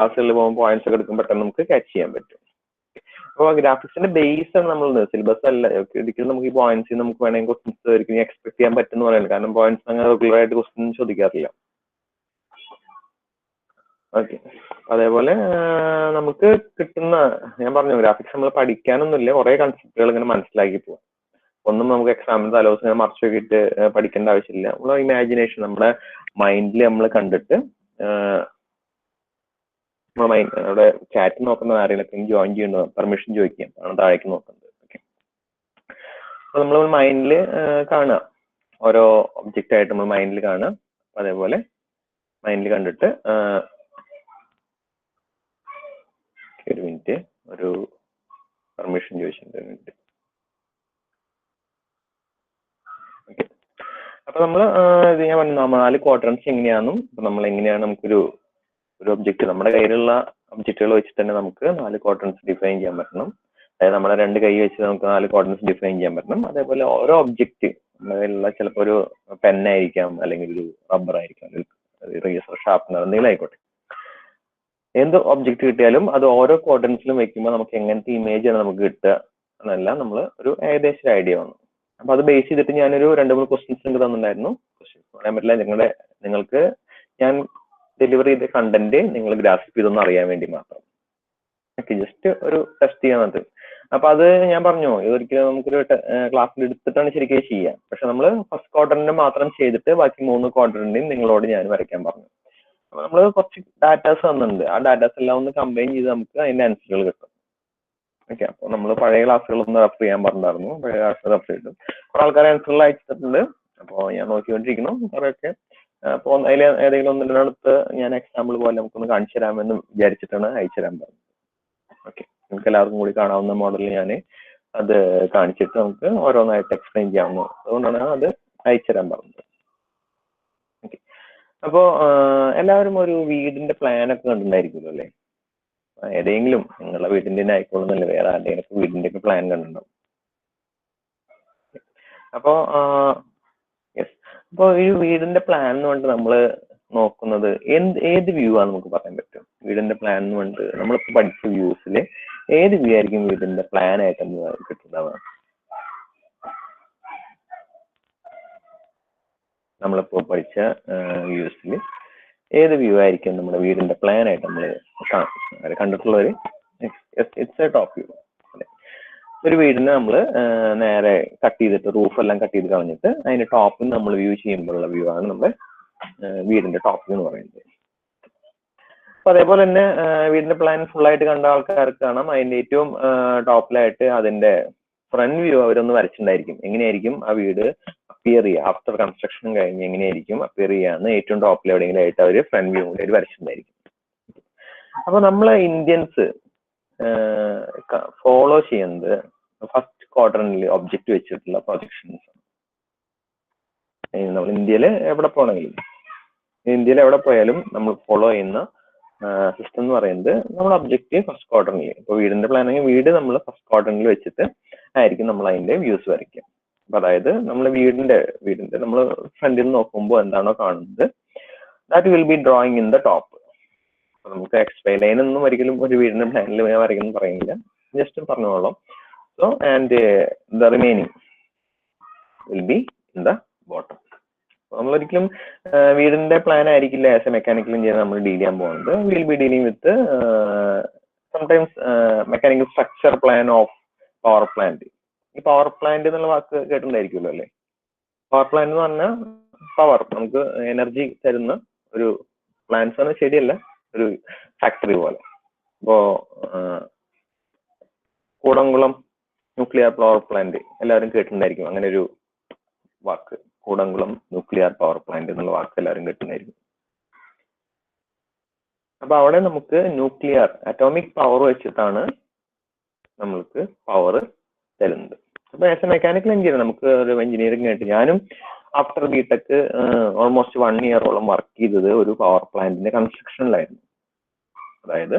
ക്ലാസ്സുകളിൽ പോകുമ്പോൾ പോയിന്റ്സ് ഒക്കെ എടുക്കുമ്പോൾ പെട്ടെന്ന് നമുക്ക് ക്യാച്ച് ചെയ്യാൻ പറ്റും. അപ്പോൾ ഗ്രാഫിക്സിന്റെ ബേസ് ആണ് നമ്മൾ സിലബസ് അല്ല ഒരിക്കലും നമുക്ക് ഈ പോയിന്റ്സ് നമുക്ക് വേണമെങ്കിൽ ക്വസ്റ്റ്യൻസ് ഒരിക്കലും എക്സ്പെക്ട് ചെയ്യാൻ പറ്റുമെന്ന് പറയുന്നത്. കാരണം പോയിന്റ്സ് അങ്ങനെ റെഗുലർ ആയിട്ട് ക്വസ്റ്റ്യൻ ചോദിക്കാറില്ല. ഓക്കെ, അതേപോലെ നമുക്ക് കിട്ടുന്ന, ഞാൻ പറഞ്ഞു ഗ്രാഫിക്സ് നമ്മൾ പഠിക്കാനൊന്നുമില്ല, കുറെ കൺസെപ്റ്റുകൾ ഇങ്ങനെ മനസ്സിലാക്കി പോവാം. ഒന്നും നമുക്ക് എക്സാമിന് തലേദിവസം ഇങ്ങനെ മറച്ചു നോക്കിയിട്ട് പഠിക്കേണ്ട ആവശ്യമില്ല. നമ്മളെ ഇമാജിനേഷൻ, നമ്മുടെ മൈൻഡിൽ നമ്മൾ കണ്ടിട്ട് നമ്മുടെ മൈൻഡ്, അവിടെ ചാറ്റ് നോക്കുന്ന ആരെങ്കിലും ജോയിൻ ചെയ്യേണ്ടത് പെർമിഷൻ ചോദിക്കാം, ആണ് താഴേക്ക് നോക്കുന്നത്. ഓക്കെ, അപ്പൊ നമ്മൾ മൈൻഡിൽ കാണുക, ഓരോ ഒബ്ജക്റ്റ് ആയിട്ട് നമ്മൾ മൈൻഡിൽ കാണുക. അതേപോലെ മൈൻഡിൽ കണ്ടിട്ട് ഒരു മിനിറ്റ്, ഒരു പെർമിഷൻ ചോദിച്ചിട്ടുണ്ട്, ഒരു മിനിറ്റ്. ഓക്കെ, അപ്പൊ നമ്മൾ ഇത് ഞാൻ പറഞ്ഞു 4 ക്വാഡ്രന്റ്സ് എങ്ങനെയാണെന്നും നമ്മൾ എങ്ങനെയാണ് നമുക്കൊരു ഒബ്ജക്റ്റ്, നമ്മുടെ കയ്യിലുള്ള ഒബ്ജക്റ്റുകൾ വെച്ചിട്ട് തന്നെ നമുക്ക് 4 ക്വാഡ്രന്റ്സ് ഡിഫൈൻ ചെയ്യാൻ പറ്റണം. അതായത് നമ്മുടെ 2 കൈ വെച്ച് നമുക്ക് 4 ക്വാഡ്രന്റ്സ് ഡിഫൈൻ ചെയ്യാൻ പറ്റണം. അതേപോലെ ഓരോ ഒബ്ജക്റ്റ് നമ്മുടെ കയ്യിലുള്ള, ചിലപ്പോൾ ഒരു പെന്നായിരിക്കാം, അല്ലെങ്കിൽ ഒരു റബ്ബർ ആയിരിക്കാം, റേസർ, ഷാർപ്പനർ, എന്തെങ്കിലും ആയിക്കോട്ടെ. എന്ത് ഒബ്ജക്റ്റ് കിട്ടിയാലും അത് ഓരോ ക്വാഡ്രന്റ്സിലും വെക്കുമ്പോൾ നമുക്ക് എങ്ങനത്തെ ഇമേജ് ആണ് നമുക്ക് കിട്ടുക എന്നെല്ലാം നമ്മൾ ഒരു ഏകദേശം ഒരു ഐഡിയ വന്നു. അപ്പൊ അത് ബേസ് ചെയ്തിട്ട് ഞാനൊരു 2-3 ക്വസ്റ്റ്യൻസ് നിങ്ങൾക്ക് തന്നിട്ടുണ്ടായിരുന്നു. ക്വസ്റ്റ്യൻസ് പറയാൻ പറ്റില്ല, നിങ്ങൾക്ക് ഞാൻ ഡെലിവർ ചെയ്ത കണ്ടന്റ് നിങ്ങൾ ഗ്രാസ്പ് ചെയ്തൊന്ന് അറിയാൻ വേണ്ടി മാത്രം. ഓക്കെ, ജസ്റ്റ് ഒരു ടെസ്റ്റ് ചെയ്യാനത്. അപ്പൊ അത് ഞാൻ പറഞ്ഞു, ഇതൊരിക്കലും നമുക്കൊരു ക്ലാസ്സിൽ എടുത്തിട്ടാണ് ശരിക്കും ചെയ്യാം. പക്ഷെ നമ്മൾ ഫസ്റ്റ് ക്വാഡ്രന്റ് മാത്രം ചെയ്തിട്ട് ബാക്കി 3 ക്വാഡ്രന്റിനും നിങ്ങളോട് ഞാൻ വരയ്ക്കാൻ പറഞ്ഞു. അപ്പൊ നമ്മൾ കുറച്ച് ഡാറ്റാസ് തന്നിട്ടുണ്ട്. ആ ഡാറ്റാസ് എല്ലാം ഒന്ന് കമ്പൈൻ ചെയ്ത് നമുക്ക് അതിന്റെ ആൻസറുകൾ കിട്ടും. ഓക്കെ, അപ്പൊ നമ്മൾ പഴയ ക്ലാസ്സുകളൊന്ന് റെഫർ ചെയ്യാൻ പറഞ്ഞിട്ടുണ്ടായിരുന്നു. പഴയ ക്ലാസ് റെഫർ ചെയ്തു. കുറെ ആൾക്കാർ ആൻസറുകൾ അയച്ചിട്ടുണ്ട്. അപ്പോൾ ഞാൻ നോക്കിക്കൊണ്ടിരിക്കണം കുറെയൊക്കെ. അപ്പോൾ അതിൽ ഏതെങ്കിലും ഒന്നിനടുത്ത് ഞാൻ എക്സാമ്പിൾ പോലെ നമുക്കൊന്ന് കാണിച്ചു തരാമെന്ന് വിചാരിച്ചിട്ടാണ് അയച്ചു തരാൻ പറഞ്ഞത്. ഓക്കെ, നിങ്ങൾക്ക് എല്ലാവർക്കും കൂടി കാണാവുന്ന മോഡലിൽ ഞാൻ അത് കാണിച്ചിട്ട് നമുക്ക് ഓരോന്നായിട്ട് എക്സ്പ്ലെയിൻ ചെയ്യാവുന്നു. അതുകൊണ്ടാണ് അത് അയച്ചു തരാൻ പറഞ്ഞത്. ഓക്കെ, അപ്പോൾ എല്ലാവരും ഒരു വീടിന്റെ പ്ലാൻ ഒക്കെ കണ്ടിട്ടുണ്ടായിരിക്കുമല്ലോ അല്ലേ? ഏതെങ്കിലും നിങ്ങളുടെ വീടിന്റെ തന്നെ ആയിക്കോളുന്നല്ലേ, വേറെ ആരുടെയൊക്കെ വീടിന്റെ ഒക്കെ പ്ലാൻ കണ്ടിട്ടുണ്ടാവും. അപ്പോൾ യെസ്, അപ്പോൾ ഈ വീടിന്റെ പ്ലാൻ എന്ന് പറഞ്ഞിട്ട് നമ്മൾ നോക്കുന്നത് ഏത് വ്യൂ ആണ് നമുക്ക് പറയാൻ പറ്റും? വീടിന്റെ പ്ലാൻ എന്ന് പറഞ്ഞിട്ട് നമ്മളിപ്പോൾ പഠിച്ച വ്യൂസിൽ ഏത് വ്യൂ ആയിരിക്കും വീടിന്റെ പ്ലാൻ ആയിട്ട് കിട്ടുന്നതാണ്? നമ്മളിപ്പോൾ പഠിച്ച വ്യൂസിൽ ഏത് വ്യൂ ആയിരിക്കും നമ്മുടെ വീടിന്റെ പ്ലാൻ ആയിട്ട് നമ്മൾ കണ്ടിട്ടുള്ളവര്? It's a top view. ഒരു വീടിനെ നമ്മൾ നേരെ കട്ട് ചെയ്തിട്ട്, റൂഫ് എല്ലാം കട്ട് ചെയ്ത് കളഞ്ഞിട്ട് അതിന്റെ ടോപ്പിൽ നമ്മൾ വ്യൂ ചെയ്യുമ്പോഴുള്ള വ്യൂ ആണ് നമ്മുടെ വീടിന്റെ ടോപ്പ് വ്യൂ എന്ന് പറയുന്നത്. അപ്പൊ അതേപോലെ തന്നെ വീടിന്റെ പ്ലാൻ ഫുൾ ആയിട്ട് കണ്ട ആൾക്കാർക്ക് കാണാം, അതിന്റെ ഏറ്റവും ടോപ്പിലായിട്ട് അതിന്റെ ഫ്രണ്ട് വ്യൂ അവരൊന്ന് വരച്ചിട്ടുണ്ടായിരിക്കും. എങ്ങനെയായിരിക്കും ആ വീട് അപ്പിയർ ചെയ്യുക ആഫ്റ്റർ കൺസ്ട്രക്ഷൻ കഴിഞ്ഞ്, എങ്ങനെയായിരിക്കും അപ്പിയർ ചെയ്യാന്ന് ഏറ്റവും ടോപ്പിൽ എവിടെയെങ്കിലും ആയിട്ട് അവർ ഫ്രണ്ട് വ്യൂ കൂടി വരച്ചിട്ടുണ്ടായിരിക്കും. അപ്പൊ നമ്മളെ ഇന്ത്യൻസ് ഫോളോ ചെയ്യുന്നത് ഫസ്റ്റ് ക്വാഡ്രന്റിൽ ഒബ്ജക്റ്റ് വെച്ചിട്ടുള്ള പ്രൊജക്ഷൻസ്. നമ്മൾ ഇന്ത്യയിൽ എവിടെ പോയാലും നമ്മൾ ഫോളോ ചെയ്യുന്ന സിസ്റ്റം എന്ന് പറയുന്നത് നമ്മൾ ഒബ്ജക്റ്റ് ഫസ്റ്റ് ക്വാഡ്രന്റിൽ, ഇപ്പോൾ വീടിന്റെ പ്ലാൻ ആണെങ്കിൽ വീട് നമ്മൾ ഫസ്റ്റ് ക്വാഡ്രന്റിൽ വെച്ചിട്ട് ആയിരിക്കും നമ്മൾ അതിന്റെ വ്യൂസ് വരയ്ക്കുക. അപ്പൊ അതായത് നമ്മൾ വീടിന്റെ നമ്മൾ ഫ്രണ്ടിൽ നോക്കുമ്പോൾ എന്താണോ കാണുന്നത്, that will be drawing in the top. നമുക്ക് എക്സ്പൈ ലൈൻ ഒന്നും ഒരിക്കലും ഒരു വീടിന്റെ പ്ലാനിൽ വരയ്ക്കുന്നു പറയുന്നില്ല, ജസ്റ്റ് പറഞ്ഞോളാം. So and the remaining will be in the bottom. നമ്മളൊരിക്കലും വീടിന്റെ പ്ലാൻ ആയിരിക്കില്ല ആസ് എ മെക്കാനിക്കൽ എഞ്ചിനീയർ നമ്മൾ ഡീൽ ചെയ്യാൻ പോകുന്നത്. Will be dealing with sometimes mechanical structure plan of power plant. ഈ പവർ പ്ലാന്റ് എന്നുള്ള വാക്ക് കേട്ടിട്ടുണ്ടായിരിക്കുമല്ലോ അല്ലേ? പവർ പ്ലാന്റ് എന്ന് പറഞ്ഞാൽ പവർ, നമുക്ക് എനർജി തരുന്ന ഒരു പ്ലാന്റ്സ് ആണ്, ശരിയല്ല, ഒരു ഫാക്ടറി പോലെ. ഇപ്പോ കൂടംകുളം ന്യൂക്ലിയർ പവർ പ്ലാന്റ് എല്ലാവരും കേട്ടിട്ടുണ്ടായിരിക്കും, അങ്ങനെ ഒരു വാക്ക്. കൂടംകുളം ന്യൂക്ലിയർ പവർ പ്ലാന്റ് എന്നുള്ള വാക്ക് എല്ലാവരും കേട്ടിട്ടുണ്ടായിരിക്കും. അപ്പൊ അവിടെ നമുക്ക് ന്യൂക്ലിയർ അറ്റോമിക് പവർ വെച്ചിട്ടാണ് നമ്മൾക്ക് പവർ തരുന്നത്. അപ്പൊ ആസ് എ മെക്കാനിക്കൽ എഞ്ചിനീയർ നമുക്ക് ഒരു എഞ്ചിനീയറിംഗ് ആയിട്ട് ഞാനും ആഫ്റ്റർ ബിടെക് ഓൾമോസ്റ്റ് 1 ഇയറോളം വർക്ക് ചെയ്തത് ഒരു പവർ പ്ലാന്റിന്റെ കൺസ്ട്രക്ഷനിലായിരുന്നു. അതായത്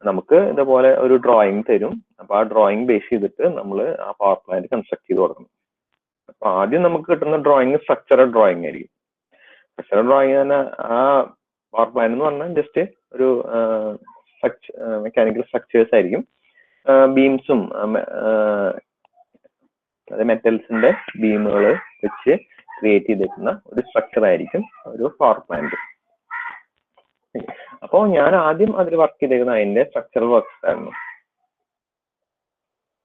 നമുക്ക് ഇതുപോലെ ഒരു ഡ്രോയിങ് തരും. അപ്പൊ ആ ഡ്രോയിങ് ബേസ് ചെയ്തിട്ട് നമ്മൾ ആ പവർ പ്ലാന്റ് കൺസ്ട്രക്ട് ചെയ്ത് കൊടുക്കണം. അപ്പൊ ആദ്യം നമുക്ക് കിട്ടുന്ന ഡ്രോയിങ് സ്ട്രക്ചറൽ ഡ്രോയിങ് ആയിരിക്കും. സ്ട്രക്ചറൽ ഡ്രോയിങ് തന്നെ ആ പവർ പ്ലാന്റ് എന്ന് പറഞ്ഞാൽ ജസ്റ്റ് ഒരു മെക്കാനിക്കൽ സ്ട്രക്ചേഴ്സ് ആയിരിക്കും. ബീംസും അതായത് മെറ്റൽസിന്റെ ബീമുകൾ വെച്ച് ക്രിയേറ്റ് ചെയ്തിരിക്കുന്ന ഒരു സ്ട്രക്ചർ ആയിരിക്കും ഒരു പവർ പ്ലാന്റ്. അപ്പോൾ ഞാൻ ആദ്യം അതിൽ വർക്ക് ചെയ്തേക്കുന്ന അതിന്റെ സ്ട്രക്ചറൽ വർക്ക്സ് ആയിരുന്നു.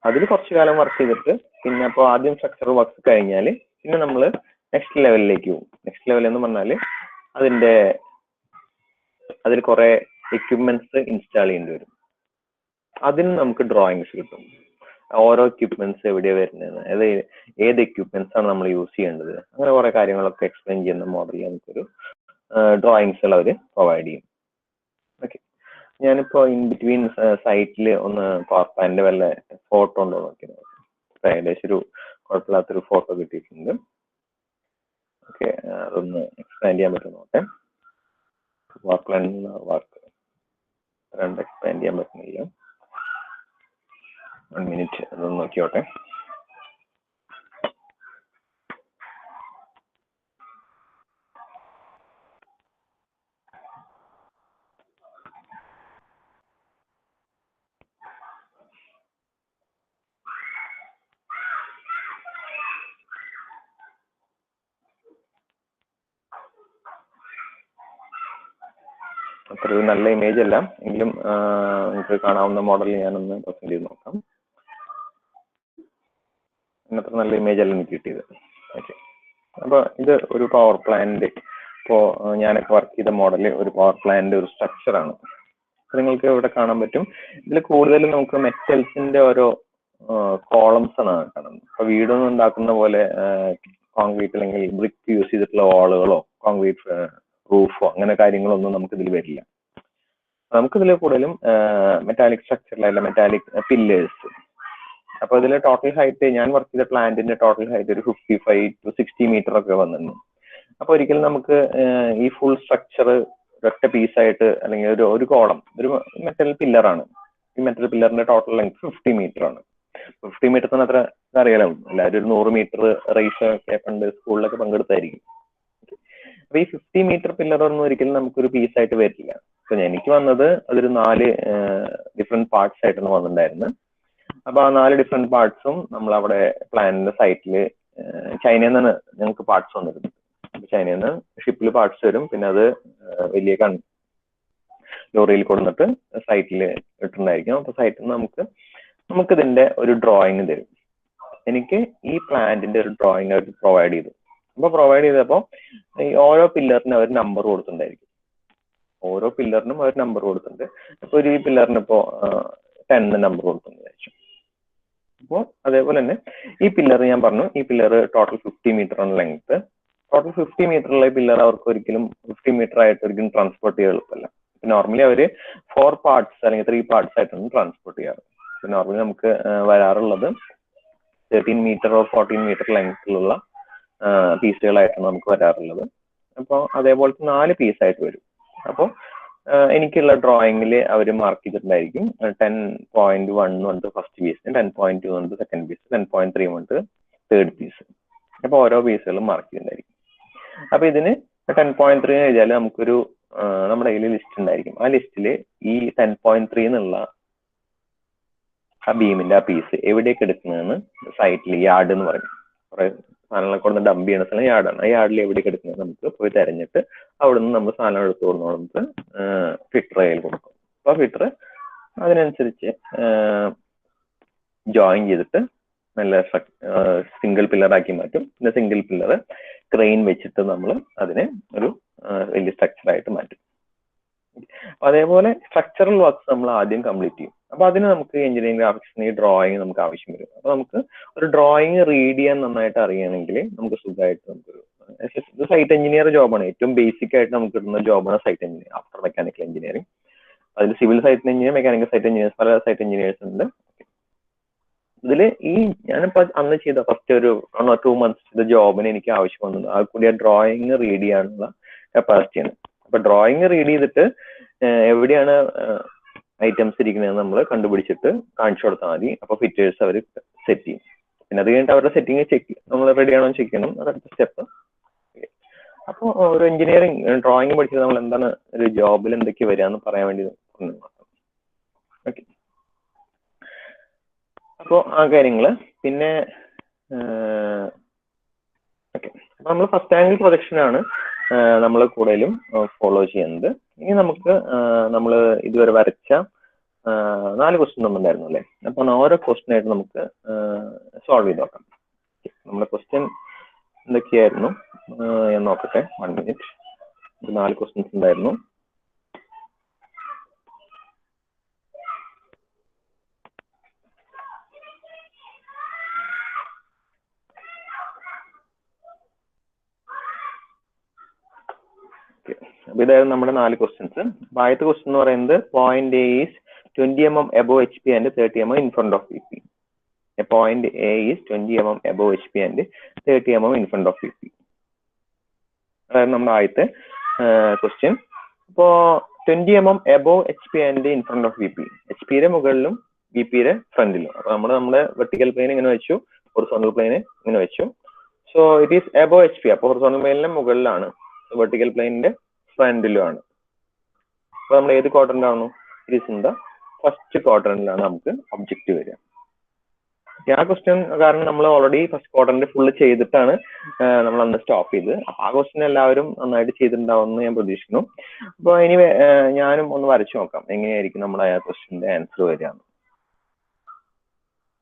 അതിൽ കുറച്ചു കാലം വർക്ക് ചെയ്തിട്ട് പിന്നെ അപ്പോൾ ആദ്യം സ്ട്രക്ചറൽ വർക്ക്സ് കഴിഞ്ഞാൽ പിന്നെ നമ്മൾ നെക്സ്റ്റ് ലെവലിലേക്ക് പോകും. നെക്സ്റ്റ് ലെവൽ എന്ന് പറഞ്ഞാൽ അതിൽ കുറെ എക്യുപ്മെന്റ്സ് ഇൻസ്റ്റാൾ ചെയ്യേണ്ടി വരും. അതിന് നമുക്ക് ഡ്രോയിങ്സ് കിട്ടും. ഓരോ എക്യുപ്മെന്റ്സ് എവിടെയാണ് വരുന്നത്, ഏത് എക്യുപ്മെന്റ്സ് ആണ് നമ്മൾ യൂസ് ചെയ്യേണ്ടത്, അങ്ങനെ കുറെ കാര്യങ്ങളൊക്കെ എക്സ്പ്ലെയിൻ ചെയ്യുന്ന മോഡലിൽ നമുക്കൊരു ഡ്രോയിങ്സുകൾ അവർ പ്രൊവൈഡ് ചെയ്യും. ഓക്കെ, ഞാനിപ്പോൾ ഇൻ ബിറ്റ്വീൻ സൈറ്റിൽ ഒന്ന് പവർ പ്ലാന്റ് വല്ല ഫോട്ടോ ഉണ്ടോ നോക്കിയത്. ഏകദേശം ഒരു കുഴപ്പമില്ലാത്തൊരു ഫോട്ടോ കിട്ടിയിട്ടുണ്ട്. ഓക്കെ, അതൊന്ന് എക്സ്പാൻഡ് ചെയ്യാൻ പറ്റും നോട്ടെ. പവർ പ്ലാന്റ് വർക്ക് എക്സ്പാൻഡ് ചെയ്യാൻ പറ്റുന്നില്ല. 1 മിനിറ്റ് അതൊന്ന് നോക്കിയോട്ടെ. അത്ര ഒരു നല്ല ഇമേജ് അല്ല എങ്കിലും നിങ്ങൾക്ക് കാണാവുന്ന മോഡൽ ഞാനൊന്ന് പ്രസന്റ് ചെയ്ത് നോക്കാം. അത്ര നല്ല ഇമേജ് അല്ല എനിക്ക് കിട്ടിയത്. ഓക്കെ, അപ്പോൾ ഇത് ഒരു പവർ പ്ലാന്റ്. ഇപ്പോൾ ഞാനൊക്കെ വർക്ക് ചെയ്ത മോഡൽ ഒരു പവർ പ്ലാന്റ് ഒരു സ്ട്രക്ചറാണ്. നിങ്ങൾക്ക് ഇവിടെ കാണാൻ പറ്റും. ഇതിൽ കൂടുതലും നമുക്ക് മെറ്റൽസിന്റെ ഓരോ കോളംസ് ആണ് കാണുന്നത്. ഇപ്പോൾ വീടൊന്നും ഉണ്ടാക്കുന്ന പോലെ കോൺക്രീറ്റ് അല്ലെങ്കിൽ ബ്രിക്ക് യൂസ് ചെയ്തിട്ടുള്ള വാളുകളോ കോൺക്രീറ്റ് റൂഫോ അങ്ങനെ കാര്യങ്ങളൊന്നും നമുക്കിതിൽ വരില്ല. നമുക്കിതിൽ കൂടുതലും മെറ്റാലിക് സ്ട്രക്ചറിലല്ല മെറ്റാലിക് പില്ലേഴ്സ്. അപ്പോൾ ഇതിൽ ടോട്ടൽ ഹൈറ്റ് ഞാൻ വർക്ക് ചെയ്ത പ്ലാന്റിന്റെ ടോട്ടൽ ഹൈറ്റ് ഒരു 55 to 60 മീറ്റർ ഒക്കെ വന്നിരുന്നു. അപ്പോൾ ഒരിക്കലും നമുക്ക് ഈ ഫുൾ സ്ട്രക്ചർ ഒരൊറ്റ പീസായിട്ട് അല്ലെങ്കിൽ ഒരു കോളം ഒരു മെറ്റൽ പില്ലറാണ്. ഈ മെറ്റൽ പില്ലറിന്റെ ടോട്ടൽ ലെങ്ത് 50 മീറ്റർ ആണ്. 50 മീറ്റർ തന്നെ അത്ര അറിയാലോ, എല്ലാവരും ഒരു 100 മീറ്റർ റേസ് ഒക്കെ പണ്ട് സ്കൂളിലൊക്കെ പങ്കെടുത്തായിരിക്കും. അപ്പൊ ഈ 50 മീറ്റർ പില്ലർ ഒന്നും ഒരിക്കലും നമുക്കൊരു പീസായിട്ട് വരില്ല. അപ്പൊ എനിക്ക് വന്നത് അതൊരു 4 ഡിഫറെന്റ് പാർട്സ് ആയിട്ടാണ് വന്നിട്ടുണ്ടായിരുന്നത്. അപ്പൊ ആ 4 ഡിഫറെന്റ് പാർട്സും നമ്മൾ അവിടെ പ്ലാനിന്റെ സൈറ്റില് ചൈനയിൽ നിന്നാണ് ഞങ്ങൾക്ക് പാർട്സ് വന്നിരുന്നത്. ചൈനയിൽ നിന്ന് ഷിപ്പിൽ പാർട്സ് വരും, പിന്നെ അത് വലിയ ലോറിയിൽ കൊടുത്തിട്ട് സൈറ്റിൽ ഇട്ടിട്ടുണ്ടായിരിക്കും. അപ്പൊ സൈറ്റിൽ നിന്ന് നമുക്കിതിന്റെ ഒരു ഡ്രോയിങ് തരും. എനിക്ക് ഈ പ്ലാന്റിന്റെ ഒരു ഡ്രോയിങ് അവർ പ്രൊവൈഡ് ചെയ്തു. അപ്പൊ പ്രൊവൈഡ് ചെയ്തപ്പോൾ ഈ ഓരോ പില്ലറിനും അവർ നമ്പർ കൊടുത്തിട്ടുണ്ടായിരിക്കും. ഓരോ പില്ലറിനും അവർ നമ്പർ കൊടുത്തിട്ടുണ്ട്. ഇപ്പൊ ഒരു പില്ലറിന് ഇപ്പോ 10 നമ്പർ കൊടുത്തിട്ടുണ്ടായിരിക്കും. അപ്പോൾ അതേപോലെ തന്നെ ഈ പില്ലർ ഞാൻ പറഞ്ഞു, ഈ പില്ലർ ടോട്ടൽ 50 മീറ്റർ ആണ് ലെങ്ത്. ടോട്ടൽ 50 മീറ്ററുള്ള പില്ലർ അവർക്ക് ഒരിക്കലും 50 മീറ്റർ ആയിട്ട് ഒരിക്കലും ട്രാൻസ്പോർട്ട് ചെയ്യാൻ എളുപ്പമല്ല. നോർമലി അവര് 4 പാർട്സ് അല്ലെങ്കിൽ 3 പാർട്സ് ആയിട്ടാണ് ട്രാൻസ്പോർട്ട് ചെയ്യാറ്. നോർമലി നമുക്ക് വരാറുള്ളത് 13 മീറ്റർ ഓർ 14 മീറ്റർ ലെങ്ത്തിലുള്ള പീസുകളായിട്ടാണ് നമുക്ക് വരാറുള്ളത്. അപ്പോൾ അതേപോലത്തെ 4 പീസായിട്ട് വരും. അപ്പോൾ എനിക്കുള്ള ഡ്രോയിങ്ങിൽ അവർ മാർക്ക് ചെയ്തിട്ടുണ്ടായിരിക്കും 10.1 വന്നിട്ട് ഫസ്റ്റ് പീസിന്, 10.2 വന്നിട്ട് സെക്കൻഡ് പീസ്, 10.3 വന്നിട്ട് തേർഡ് പീസ്. അപ്പോൾ ഓരോ പീസുകളും മാർക്ക് ചെയ്തിട്ടുണ്ടായിരിക്കും. അപ്പൊ ഇതിന് 10.3 എഴുതിയാൽ നമുക്കൊരു നമ്മുടെ കയ്യിൽ ലിസ്റ്റ് ഉണ്ടായിരിക്കും. ആ ലിസ്റ്റിൽ ഈ 10.3 എന്നുള്ള ആ ബീമിന്റെ ആ പീസ് എവിടേക്ക് എടുക്കുന്നതെന്ന് സൈറ്റിൽ യാർഡ് എന്ന് പറയും. കുറെ സാധനങ്ങളൊക്കെ കൊണ്ട് ഡംപ് ചെയ്യുന്ന സ്ഥലം യാർഡാണ്. ആ യാർഡിൽ എവിടേക്ക് എടുക്കുന്നത് നമുക്ക് പോയി തെരഞ്ഞിട്ട് അവിടെ നിന്ന് നമ്മൾ സാധനം എടുത്തു കൊടുത്ത് ഫിറ്റർ കയ്യിൽ കൊടുക്കും. അപ്പോൾ ഫിറ്റർ അതിനനുസരിച്ച് ജോയിൻ ചെയ്തിട്ട് നല്ല സിംഗിൾ പില്ലർ ആക്കി മാറ്റും. പിന്നെ സിംഗിൾ പില്ലർ ക്രെയിൻ വെച്ചിട്ട് നമ്മൾ അതിനെ ഒരു വലിയ സ്ട്രക്ചറായിട്ട് മാറ്റും. അതേപോലെ സ്ട്രക്ചറൽ വർക്ക്സ് നമ്മൾ ആദ്യം കംപ്ലീറ്റ് ചെയ്യും. അപ്പൊ അതിന് നമുക്ക് എഞ്ചിനീയറിംഗ് ഗ്രാഫിക്സിന് ഈ ഡ്രോയിങ് നമുക്ക് ആവശ്യം വരും. അപ്പൊ നമുക്ക് ഒരു ഡ്രോയിങ് റീഡ് ചെയ്യാൻ നന്നായിട്ട് അറിയണമെങ്കിൽ നമുക്ക് സുഖമായിട്ട് നമുക്കൊരു സൈറ്റ് എഞ്ചിനീയർ ജോബാണ്. ഏറ്റവും ബേസിക് ആയിട്ട് നമുക്ക് കിട്ടുന്ന ജോബാണ് site engineer after mechanical engineering. അതിൽ civil site engineer, mechanical site engineers, പല സൈറ്റ് എഞ്ചിനീയേഴ്സ് ഉണ്ട്. ഇതിൽ ഈ ഞാനിപ്പോ അന്ന് ചെയ്ത ഫസ്റ്റ് ഒരു 1 or 2 months ജോബിന് എനിക്ക് ആവശ്യം വന്നത് ആ കൂടി ആ ഡ്രോയിങ് റീഡ് ചെയ്യാനുള്ള കപ്പാസിറ്റിയാണ്. അപ്പൊ ഡ്രോയിങ് റീഡ് ചെയ്തിട്ട് എവിടെയാണ് ഐറ്റംസ് ഇരിക്കുന്നതെന്ന് നമ്മൾ കണ്ടുപിടിച്ചിട്ട് കാണിച്ചു കൊടുത്താൽ മതി. അപ്പൊ ഫിറ്റേഴ്സ് അവർ സെറ്റ് ചെയ്യും. പിന്നെ അത് കഴിഞ്ഞിട്ട് അവരുടെ സെറ്റിംഗ് നമ്മൾ റെഡി ആണോ ചെക്ക് ചെയ്യണം. അതടുത്ത സ്റ്റെപ്പ്. അപ്പോൾ ഒരു എഞ്ചിനീയറിംഗ് ഡ്രോയിങ് പഠിച്ചത് നമ്മൾ എന്താണ് ഒരു ജോബിൽ എന്തൊക്കെ വരിക എന്ന് പറയാൻ വേണ്ടി പറഞ്ഞു. അപ്പോൾ ആ കാര്യങ്ങൾ. പിന്നെ ഓക്കെ, അപ്പോൾ നമ്മൾ ഫസ്റ്റ് ആംഗിൾ പ്രൊജക്ഷനാണ് നമ്മൾ കൂടുതലും ഫോളോ ചെയ്യുന്നത്. ഇനി നമുക്ക് നമ്മൾ ഇതുവരെ വരച്ച 4 ക്വസ്റ്റ്യൻ തന്നിട്ടുണ്ടായിരുന്നു അല്ലേ? അപ്പോൾ ഓരോ ക്വസ്റ്റ്യൻ ആയിട്ട് നമുക്ക് സോൾവ് ചെയ്ത് നോക്കാം. നമ്മുടെ ക്വസ്റ്റ്യൻ എന്തൊക്കെയായിരുന്നു ഞാൻ നോക്കട്ടെ. 1 മിനിറ്റ്. 4 ക്വസ്റ്റ്യൻസ് ഉണ്ടായിരുന്നു. അപ്പോൾ ഇതായിരുന്നു നമ്മുടെ 4 ക്വസ്റ്റ്യൻസ്. അപ്പോൾ ആദ്യത്തെ ക്വസ്റ്റ്യൻ എന്ന് പറയുന്നത് point A is 20 mm above HP and 30 mm in front of VP. Point A is 20 mm above HP and 30 mm in front of VP. അതായത് നമ്മുടെ ആദ്യത്തെ ക്വസ്റ്റ്യൻ. ഇപ്പോൾ 20 mm above HP and in front of VP, HP യുടെ മുകളിലും VP യുടെ ഫ്രണ്ടിലും. അപ്പോൾ നമ്മുടെ വെർട്ടിക്കൽ പ്ലെയിൻ ഇങ്ങനെ വെച്ചു, ഹൊറിസോണ്ടൽ പ്ലെയിൻ ഇങ്ങനെ വെച്ചു. So it is above HP. അപ്പോൾ ഹൊറിസോണ്ടൽ പ്ലെയിനിന്റെ മുകളിലാണ്, വെർട്ടിക്കൽ പ്ലെയിനിന്റെ ഫ്രണ്ടിലുമാണ്. അപ്പോൾ നമ്മൾ ഏത് ക്വാഡ്രന്റ് ആണോ? It is in the first ക്വാഡ്രന്റിലാണ് നമുക്ക് ഒബ്ജക്റ്റ് വരിക. ആ ക്വസ്റ്റ്യൻ കാരണം നമ്മൾ ഓൾറെഡി ഫസ്റ്റ് ക്വാഡ്രന്റ് ഫുള്ള് ചെയ്തിട്ടാണ് നമ്മൾ അന്ന് സ്റ്റോപ്പ് ചെയ്ത്. അപ്പൊ ആ ക്വസ്റ്റ്യൻ എല്ലാവരും നന്നായിട്ട് ചെയ്തിട്ടുണ്ടാവുമെന്ന് ഞാൻ പ്രതീക്ഷിക്കുന്നു. അപ്പോൾ ഇനി ഞാനും ഒന്ന് വരച്ചു നോക്കാം എങ്ങനെയായിരിക്കും നമ്മുടെ ആ ക്വസ്റ്റ്യന്റെ ആൻസർ വരിക.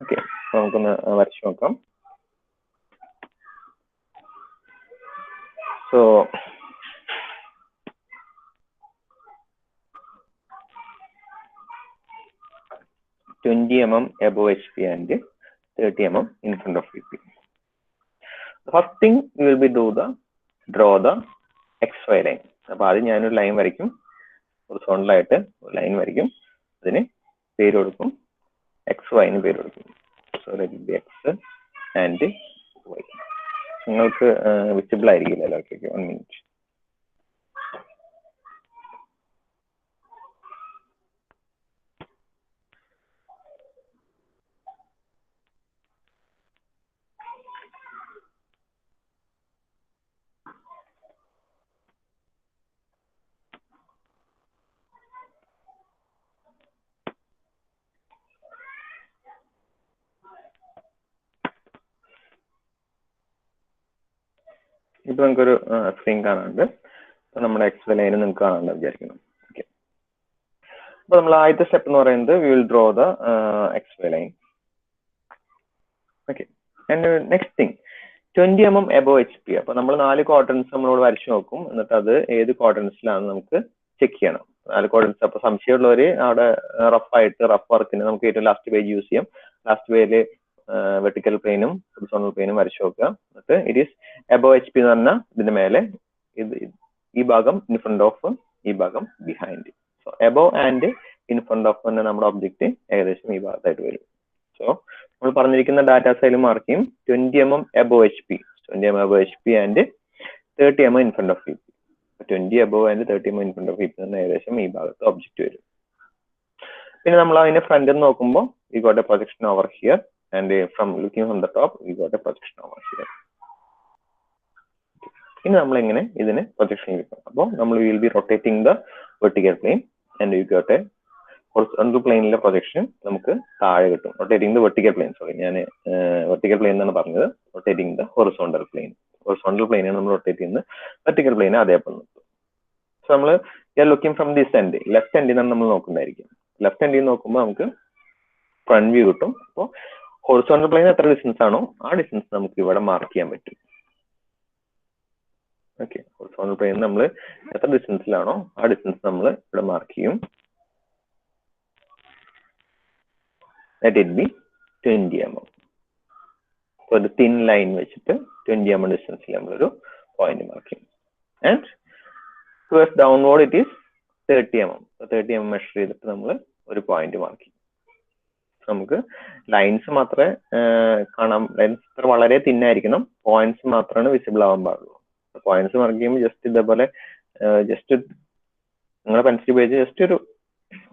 ഓക്കെ, നമുക്കൊന്ന് വരച്ചു നോക്കാം. So 20 mm above HP and 30 mm in front of VP. The first thing we will be draw the XY line. അപ്പോൾ അത് ഞാനൊരു ലൈൻ വരയ്ക്കും, ഹൊറിസോണ്ടലായിട്ട് ഒരു ലൈൻ വരയ്ക്കും. അതിന് പേര് കൊടുക്കും, XY ന് പേര് കൊടുക്കും. So let be X and Y. നിങ്ങൾക്ക് വിസിബിൾ ആയിരിക്കില്ലല്ലോ. Okay, 1 minute. ഇപ്പൊ നമുക്കൊരു സ്ക്രീൻ കാണാനുണ്ട്. അപ്പൊ നമ്മുടെ XY ലൈന് നിങ്ങൾക്ക് കാണാനുണ്ട് വിചാരിക്കുന്നു. ഓക്കെ, അപ്പൊ നമ്മൾ ആദ്യത്തെ സ്റ്റെപ്പ് എന്ന് പറയുന്നത് we will draw the XY line. Okay, and next thing 20 mm above HP. അപ്പൊ നമ്മൾ 4 ക്വാഡ്രന്റ്സ് നമ്മളോട് വരച്ചു നോക്കും, എന്നിട്ട് അത് ഏത് ക്വാഡ്രന്റ്സിലാണ് നമുക്ക് ചെക്ക് ചെയ്യണം. 4 ക്വാഡ്രന്റ്സ്. അപ്പൊ സംശയമുള്ളവര് അവിടെ റഫ് വർക്കിന് നമുക്ക് ഏറ്റവും ലാസ്റ്റ് പേജ് യൂസ് ചെയ്യാം. ലാസ്റ്റ് പേജില് വെർട്ടിക്കൽ പ്ലെയിനും ഹൊറിസോണ്ടൽ പ്ലെയിനും വരച്ചു നോക്കുക. എന്നിട്ട് ഇറ്റ് ഈസ് above HP എന്ന് പറഞ്ഞാൽ ഇതിന്റെ മേലെ, ഈ ഭാഗം ഇൻ ഫ്രണ്ട് ഓഫ്, ഈ ഭാഗം behind. So above and in front of തന്നെ നമ്മുടെ ഒബ്ജക്റ്റ് ഏകദേശം ഈ ഭാഗത്തായിട്ട് വരും. സോ നമ്മൾ പറഞ്ഞിരിക്കുന്ന ഡാറ്റാ സൈൽ മാർക്ക് ചെയ്യും 20 mm above HP, 20 mm above HP and 30 mm in front of VP. 20 above and 30 mm in front of VP തന്നെ ഏകദേശം ഈ ഭാഗത്ത് ഒബ്ജക്റ്റ് വരും. പിന്നെ നമ്മൾ അതിന്റെ ഫ്രണ്ടിൽ നോക്കുമ്പോൾ we got a projection over here and from looking from the top we got a projection over here. ഇനി നമ്മൾ എങ്ങനെ ഇതിനെ പ്രൊജക്ഷൻ കിട്ടും? അപ്പോൾ നമ്മൾ will be rotating the vertical plane and you got a horizontal പ്ലെയിനിലെ പ്രൊജക്ഷൻ നമുക്ക് താഴെ കിട്ടും. Rotating the vertical plane, sorry ഞാൻ വെർട്ടിക്കൽ പ്ലെയിൻ എന്നാണ് പറഞ്ഞത്. Rotating the horizontal plane, horizontal പ്ലെയിനാണ് നമ്മൾ റൊട്ടേറ്റ് ചെയ്യുന്നത്. വെർട്ടിക്കൽ പ്ലെയിൻ അതേപോലെ നിൽക്കും. സോ നമ്മൾ looking from this end, left എൻഡിൽ നിന്നാണ് നമ്മൾ നോക്കുന്നതായിരിക്കും. ലെഫ്റ്റ് എൻഡിൽ നോക്കുമ്പോൾ നമുക്ക് ഫ്രണ്ട് വ്യൂ കിട്ടും. അപ്പോൾ ഹൊറിസോണ്ടൽ പ്ലെയിൻ എത്ര ഡിസ്റ്റൻസ് ആണോ ആ ഡിസ്റ്റൻസ് നമുക്ക് ഇവിടെ മാർക്ക് ചെയ്യാൻ പറ്റും. ഓക്കെ, ഹൊറിസോണ്ടൽ പ്ലെയിൻ നമ്മൾ എത്ര ഡിസ്റ്റൻസിലാണോ ആ ഡിസ്റ്റൻസ് നമ്മൾ ഇവിടെ മാർക്ക് ചെയ്യും. Let it be 20 mm. So the thin line വെച്ചിട്ട് 20 mm ഡിസ്റ്റൻസിൽ നമ്മളൊരു പോയിന്റ് മാർക്ക് ചെയ്യും. And towards downward it is 30 mm. 30 mm measure ചെയ്തിട്ട് നമ്മൾ ഒരു പോയിന്റ് മാർക്ക് ചെയ്യും. നമുക്ക് ലൈൻസ് മാത്രമേ കാണാം, ലൈൻസ് വളരെ തിന്നായിരിക്കണം, പോയിന്റ്സ് മാത്രമാണ് വിസിബിൾ ആവാൻ പാടുള്ളൂ. പോയിന്റ്സ് മാർക്ക് ചെയ്യുമ്പോൾ ജസ്റ്റ് ഇതേപോലെ ജസ്റ്റ് നിങ്ങളുടെ പെൻസിൽ ഉപയോഗിച്ച് ജസ്റ്റ് ഒരു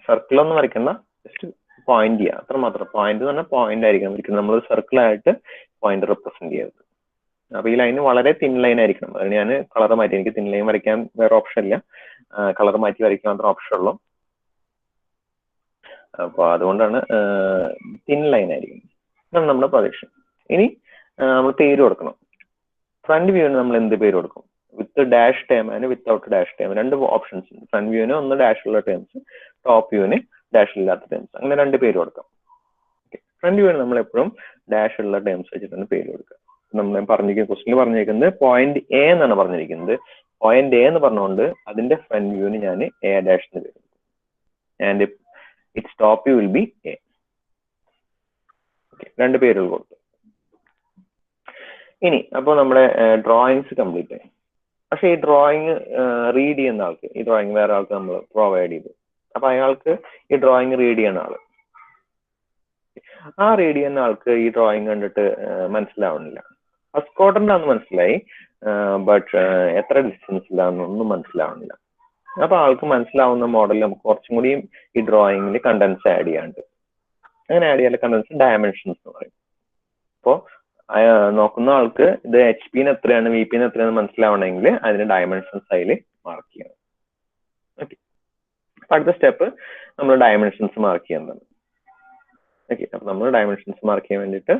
സർക്കിൾ ഒന്നും വരയ്ക്കണ്ട, ജസ്റ്റ് പോയിന്റ് ചെയ്യുക, അത്ര മാത്രം. പോയിന്റ് എന്ന് പറഞ്ഞാൽ പോയിന്റ് ആയിരിക്കണം, നമ്മൾ സർക്കിൾ ആയിട്ട് പോയിന്റ് റെപ്രസെന്റ് ചെയ്യരുത്. അപ്പൊ ഈ ലൈന് വളരെ തിൻ ലൈൻ ആയിരിക്കണം. അതിന് ഞാൻ കളർ മാറ്റി, എനിക്ക് തിൻ ലൈൻ വരയ്ക്കാൻ വേറെ ഓപ്ഷൻ ഇല്ല, കളർ മാറ്റി വരയ്ക്കാൻ മാത്രം ഓപ്ഷൻ ഉള്ളൂ. അപ്പൊ അതുകൊണ്ടാണ് തിൻ ലൈൻ ആയിരിക്കും. ഇതാണ് നമ്മുടെ പ്രൊജക്ഷൻ. ഇനി നമ്മൾ പേര് കൊടുക്കണം. ഫ്രണ്ട് വ്യൂവിന് നമ്മൾ എന്ത് പേര് കൊടുക്കും? വിത്ത് dash term and without dash term, രണ്ട് ഓപ്ഷൻസ് ഉണ്ട്. ഫ്രണ്ട് വ്യൂവിന് ഒന്ന് ഡാഷുള്ള ടേംസ്, ടോപ്പ് വ്യൂവിന് ഡാഷ് ഇല്ലാത്ത ടേംസ്, അങ്ങനെ രണ്ട് പേര് കൊടുക്കാം. ഫ്രണ്ട് വ്യൂവിന് നമ്മൾ എപ്പോഴും ഡാഷ് ഉള്ള ടേംസ് വെച്ചിട്ടാണ് പേര് കൊടുക്കുക. നമ്മൾ ക്വസ്റ്റ്യനിൽ പറഞ്ഞിരിക്കുന്നത് പോയിന്റ് എ എന്നാണ് പറഞ്ഞിരിക്കുന്നത്. പോയിന്റ് എ എന്ന് പറഞ്ഞുകൊണ്ട് അതിന്റെ ഫ്രണ്ട് വ്യൂവിന് ഞാൻ എ ഡാഷ് എന്ന് പേര് കൊടുക്കും. And it's top view will be A. രണ്ട് പേരുകൾ കൊടുത്തു. ഇനി അപ്പോൾ നമ്മുടെ ഡ്രോയിങ്സ് കംപ്ലീറ്റ് ആയി. പക്ഷെ ഈ ഡ്രോയിങ് റീഡ് ചെയ്യുന്ന ആൾക്ക്, ഈ ഡ്രോയിങ് വേറെ ആൾക്ക് നമ്മൾ പ്രൊവൈഡ് ചെയ്തു. അപ്പൊ അയാൾക്ക് ഈ ഡ്രോയിങ് റീഡ് ചെയ്യുന്ന ആള്, ആ റീഡ് ചെയ്യുന്ന ആൾക്ക് ഈ ഡ്രോയിങ് കണ്ടിട്ട് മനസ്സിലാവുന്നില്ല. ഫസ്റ്റ് ക്വാഡ്രന്റ് മനസ്സിലായി, ബട്ട് എത്ര ഡിസ്റ്റൻസിലാണെന്നൊന്നും മനസ്സിലാവുന്നില്ല. അപ്പൊ ആൾക്ക് മനസ്സിലാവുന്ന മോഡൽ നമുക്ക് കുറച്ചും കൂടിയും ഈ ഡ്രോയിങ്ങിൽ കണ്ടൻസ് ആഡ് ചെയ്യാണ്ട്. അങ്ങനെ ആഡ് ചെയ്യാൻ കണ്ടൻസ് ഡയമെൻഷൻസ് എന്ന് പറയും. അപ്പോൾ നോക്കുന്ന ആൾക്ക് ഇത് എച്ച് പിന്ന് എത്രയാണ് വി പിന്ന് എത്രയാണെന്ന് മനസ്സിലാവണമെങ്കിൽ അതിന് ഡയമെൻഷൻസ് അതിൽ മാർക്ക് ചെയ്യണം. ഓക്കെ, അടുത്ത സ്റ്റെപ്പ് നമ്മൾ ഡയമെൻഷൻസ് മാർക്ക് ചെയ്യുന്നതാണ്. ഓക്കെ, അപ്പൊ നമ്മൾ ഡയമെൻഷൻസ് മാർക്ക് ചെയ്യാൻ വേണ്ടിയിട്ട്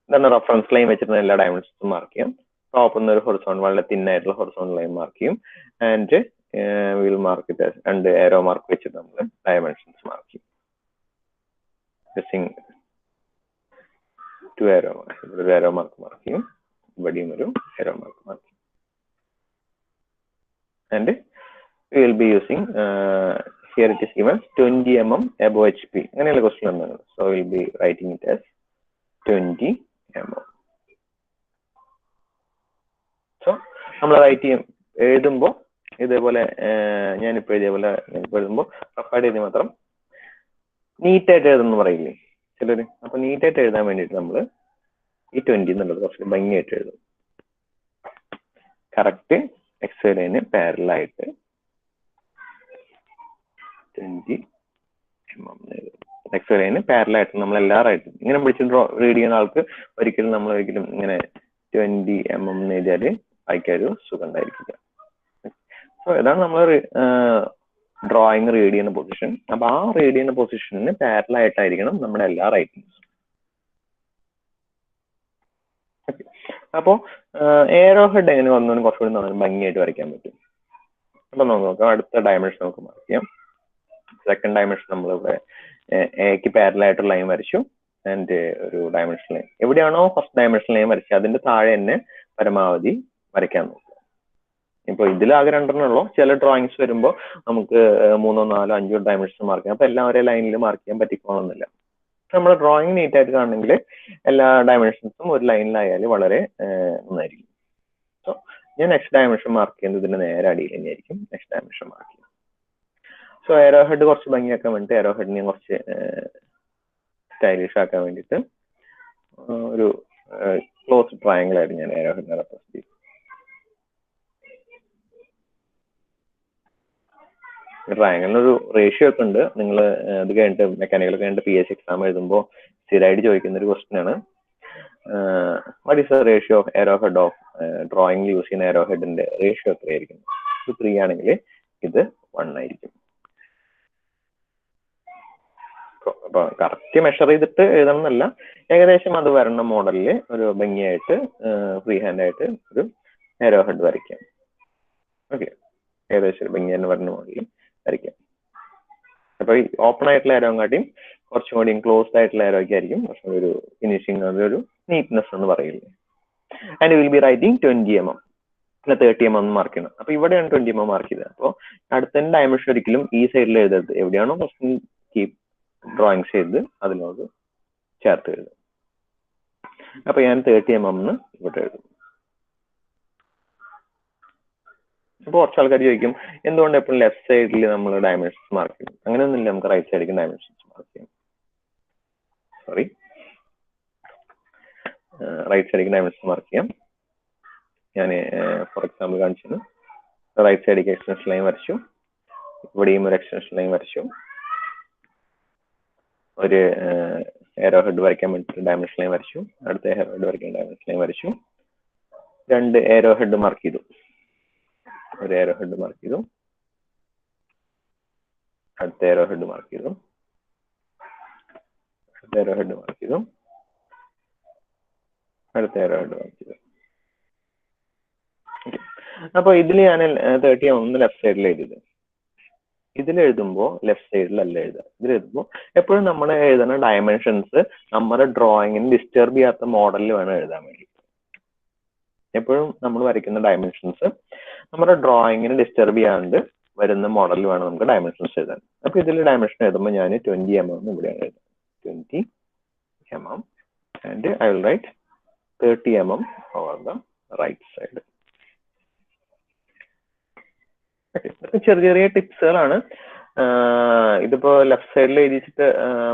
എന്താണ് റെഫറൻസ് ലൈൻ വെച്ചിട്ട് എല്ലാ ഡയമെൻഷൻസും മാർക്ക് ചെയ്യാം. ടോപ്പിൽ നിന്ന് ഒരു ഹൊറിസോൺ, വളരെ തിന്നായിട്ടുള്ള ഹൊറിസോൺ ലൈൻ മാർക്ക് ചെയ്യും. ആൻഡ് വിൽ മാർക്ക് ഇറ്റ് രണ്ട് ഏരോ മാർക്ക് വെച്ചിട്ട് നമ്മൾ ഡയമെൻഷൻസ് മാർക്ക് ചെയ്യും. ടു ഏരോ മാർക്ക്, ഇവിടെ ഒരു ഏരോ മാർക്ക് മാർക്ക് ചെയ്യും, ഇവിടെയും ഒരു ഏരോ മാർക്ക് മാർക്ക് ചെയ്യും. And we will be using here it is given 20 mm above HP. അങ്ങനെയുള്ള ക്വസ്റ്റ്യൻ എന്താണ്? So we will be writing it as 20 mm. So നമ്മൾ right ചെയ്യും എഴുതുമ്പോൾ ഇതേപോലെ ഞാനിപ്പോൾ എഴുതിയപോലെ എഴുതുമ്പോൾ റഫായിട്ട് എഴുതി മാത്രം നീറ്റായിട്ട് എഴുതുന്നു പറയില്ലേ ചിലർ. അപ്പൊ നീറ്റായിട്ട് എഴുതാൻ വേണ്ടിയിട്ട് നമ്മൾ ഈ 20 എന്നുള്ളത് കുറച്ച് ഭംഗിയായിട്ട് എഴുതും. കറക്റ്റ് എക്സ് ലൈന് പാരലായിട്ട് 20 mm എക്സ് ലൈന് പാരലായിട്ട് നമ്മൾ എല്ലാ റൈറ്റും ഇങ്ങനെ പിടിച്ചിട്ട് റീഡ് ചെയ്യുന്ന ആൾക്ക് ഒരിക്കലും നമ്മൾ ഒരിക്കലും ഇങ്ങനെ 20 mm എന്ന് എഴുതിയാൽ വായിക്കാൻ ഒരു സുഖം ഉണ്ടായിരിക്കില്ല. സോ ഇതാണ് നമ്മൾ ഡ്രോയിങ് റീഡ് ചെയ്യുന്ന പൊസിഷൻ. അപ്പൊ ആ റീഡ് ചെയ്യുന്ന പൊസിഷന് പാരലായിട്ടായിരിക്കണം നമ്മുടെ എല്ലാ റൈറ്റിങ്സും. അപ്പോ ഏരോ ഹെഡ് എങ്ങനെ വന്നു കുറച്ചുകൂടി ഭംഗിയായിട്ട് വരയ്ക്കാൻ പറ്റും. അപ്പൊ നമുക്ക് നോക്കാം. അടുത്ത ഡയമെൻഷൻ നമുക്ക് മാർക്ക് ചെയ്യാം. സെക്കൻഡ് ഡയമെൻഷൻ നമ്മൾ ഇവിടെ എക്ക് പാരലായിട്ടുള്ള ലൈൻ വരച്ചു. ആൻഡ് ഒരു ഡയമെൻഷൻ ലൈൻ എവിടെയാണോ ഫസ്റ്റ് ഡയമെൻഷൻ ലൈൻ വരച്ചത് അതിന്റെ താഴെ തന്നെ പരമാവധി വരയ്ക്കാൻ നോക്കുക. ഇപ്പൊ ഇതിലാകെ രണ്ടെണ്ണുള്ളൂ. ചില ഡ്രോയിങ്സ് വരുമ്പോൾ നമുക്ക് 3, 4, 5 ഡയമെൻഷൻ മാർക്ക് ചെയ്യാം. അപ്പൊ എല്ലാം ഒരേ ലൈനിൽ മാർക്ക് ചെയ്യാൻ പറ്റിക്കോണമെന്നില്ല. നമ്മൾ ഡ്രോയിങ് നീറ്റ് ആയിട്ട് കാണണമെങ്കിൽ എല്ലാ ഡയമെൻഷൻസും ഒരു ലൈനിലായാൽ വളരെ നന്നായിരിക്കും. സോ ഞാൻ നെക്സ്റ്റ് ഡയമെൻഷൻ മാർക്ക് ചെയ്യുന്നത് ഇതിന്റെ നേരെ അടിയിൽ തന്നെയായിരിക്കും നെക്സ്റ്റ് ഡയമെൻഷൻ മാർക്ക് ചെയ്യുന്നത്. സോ ഏരോ ഹെഡ് കുറച്ച് ഭംഗിയാക്കാൻ വേണ്ടിയിട്ട് ഏരോ ഹെഡിനെ കുറച്ച് സ്റ്റൈലിഷ് ആക്കാൻ വേണ്ടിയിട്ട് ഒരു ക്ലോസ് ട്രയാങ്കിൾ ആയിട്ട് ഞാൻ ഏരോ ഹെഡിനെ റെപ്രസെന്റ് ചെയ്തു. ട്രയാങ്കിളിനൊരു റേഷ്യോ ഒക്കെ ഉണ്ട്. നിങ്ങൾ അത് കഴിഞ്ഞിട്ട് മെക്കാനിക്കൽ കഴിഞ്ഞിട്ട് PH എക്സാം എഴുതുമ്പോൾ സ്ഥിരമായിട്ട് ചോദിക്കുന്ന ഒരു ക്വസ്റ്റ്യൻ ആണ്. What is the ratio of arrow head of drawing use ചെയ്യുന്ന ഏരോ ഹെഡിന്റെ റേഷ്യോ എത്രയായിരിക്കും? 3 ആണെങ്കിൽ ഇത് 1 ആയിരിക്കും. അപ്പൊ കറക്റ്റ് മെഷർ ചെയ്തിട്ട് എഴുതണം എന്നല്ല, ഏകദേശം അത് വരണ മോഡലിൽ ഒരു ഭംഗിയായിട്ട് ഫ്രീ ഹാൻഡ് ആയിട്ട് ഒരു ഏരോ ഹെഡ് വരയ്ക്കാം. ഓക്കെ, ഏകദേശം ഭംഗിയായിട്ട് വരണ മോഡലിൽ വരയ്ക്കാം. അപ്പൊ ഈ ഓപ്പൺ ആയിട്ടുള്ള ഏരോ കാട്ടിയും കുറച്ചും കൂടി ക്ലോസ്ഡ് ആയിട്ടുള്ള ഏരോയ്ക്ക് ആയിരിക്കും കുറച്ചും ഒരു ഫിനിഷിങ്, അതൊരു നീറ്റ്നെസ് എന്ന് പറയില്ലേ. And will be writing 20 mm, 30 mm mark ചെയ്യണം. അപ്പൊ ഇവിടെയാണ് 20 mm മാർക്ക് ചെയ്തത്. അപ്പോൾ അടുത്ത ഡയമെൻഷൻ ഒരിക്കലും ഈ സൈഡിൽ എഴുതരുത്. എവിടെയാണോ ഫസ്റ്റ് കീപ് ഡ്രോയിങ്സ് ചെയ്ത് അതിനോട് ചേർത്ത് എഴുതും. അപ്പൊ ഞാൻ 30 mm ഇവിടെ എഴുതും. അപ്പൊ കുറച്ച് ആൾക്കാർ ചോദിക്കും എന്തുകൊണ്ട് എപ്പോഴും ലെഫ്റ്റ് സൈഡിൽ നമ്മൾ ഡയമെൻഷൻസ് മാർക്ക് ചെയ്യും? അങ്ങനെയൊന്നുമില്ല, നമുക്ക് റൈറ്റ് സൈഡിലേക്ക് ഡയമെൻഷൻസ് മാർക്ക് ചെയ്യാം. സോറി, റൈറ്റ് സൈഡിലേക്ക് ഡയമെൻഷൻസ് മാർക്ക് ചെയ്യാം. ഞാൻ ഫോർ എക്സാമ്പിൾ കാണിച്ചു. റൈറ്റ് സൈഡിലേക്ക് എക്സ്റ്റൻഷൻ ലൈൻ വരച്ചു, ഇവിടെയും ഒരു എക്സ്റ്റൻഷൻ ലൈൻ വരച്ചു, ഒരു ഏരോ ഹെഡ് വരയ്ക്കാൻ വേണ്ടിയിട്ട് ഡയമെൻഷൻ ലൈൻ വരച്ചു, അടുത്ത ഏരോ ഹെഡ് വരയ്ക്കാൻ ഡയമെൻഷൻ ലൈൻ വരച്ചു, 2 ഏരോ ഹെഡ് മാർക്ക് ചെയ്തു, ഒരു ഏരോ ഹെഡ് മാർക്ക് ചെയ്തു, അടുത്ത ഏരോ ഹെഡ് മാർക്ക് ചെയ്തു, അടുത്ത ഹെഡ് മാർക്ക് ചെയ്തു. അടുത്ത ഹെഡ് മാർക്ക് ചെയ്തു. അപ്പൊ ഇതിൽ ഞാൻ 30 ഒന്ന് ലെഫ്റ്റ് സൈഡിൽ എഴുതിയത്. ഇതിലെഴുതുമ്പോൾ ലെഫ്റ്റ് സൈഡിലല്ല എഴുതുക. ഇതിലെഴുതുമ്പോൾ എപ്പോഴും നമ്മൾ എഴുതുന്ന ഡയമെൻഷൻസ് നമ്മുടെ ഡ്രോയിങ്ങിന് ഡിസ്റ്റർബ് ചെയ്യാത്ത മോഡലിൽ വേണം എഴുതാൻ വേണ്ടി. എപ്പോഴും നമ്മൾ വരയ്ക്കുന്ന ഡയമെൻഷൻസ് നമ്മുടെ ഡ്രോയിങ്ങിന് ഡിസ്റ്റർബ് ചെയ്യാണ്ട് വരുന്ന മോഡലിൽ വേണം നമുക്ക് ഡയമെൻഷൻസ് എഴുതാൻ. അപ്പൊ ഇതിൽ ഡയമെൻഷൻ എഴുതുമ്പോൾ ഞാൻ 20 mm ഇവിടെയാണ് എഴുതുന്നത്. 20 mm and I will write 30 mm over the right side. ചെറിയ ചെറിയ ടിപ്സുകളാണ്. ഇതിപ്പോ ലെഫ്റ്റ് സൈഡിൽ എഴുതിച്ചിട്ട്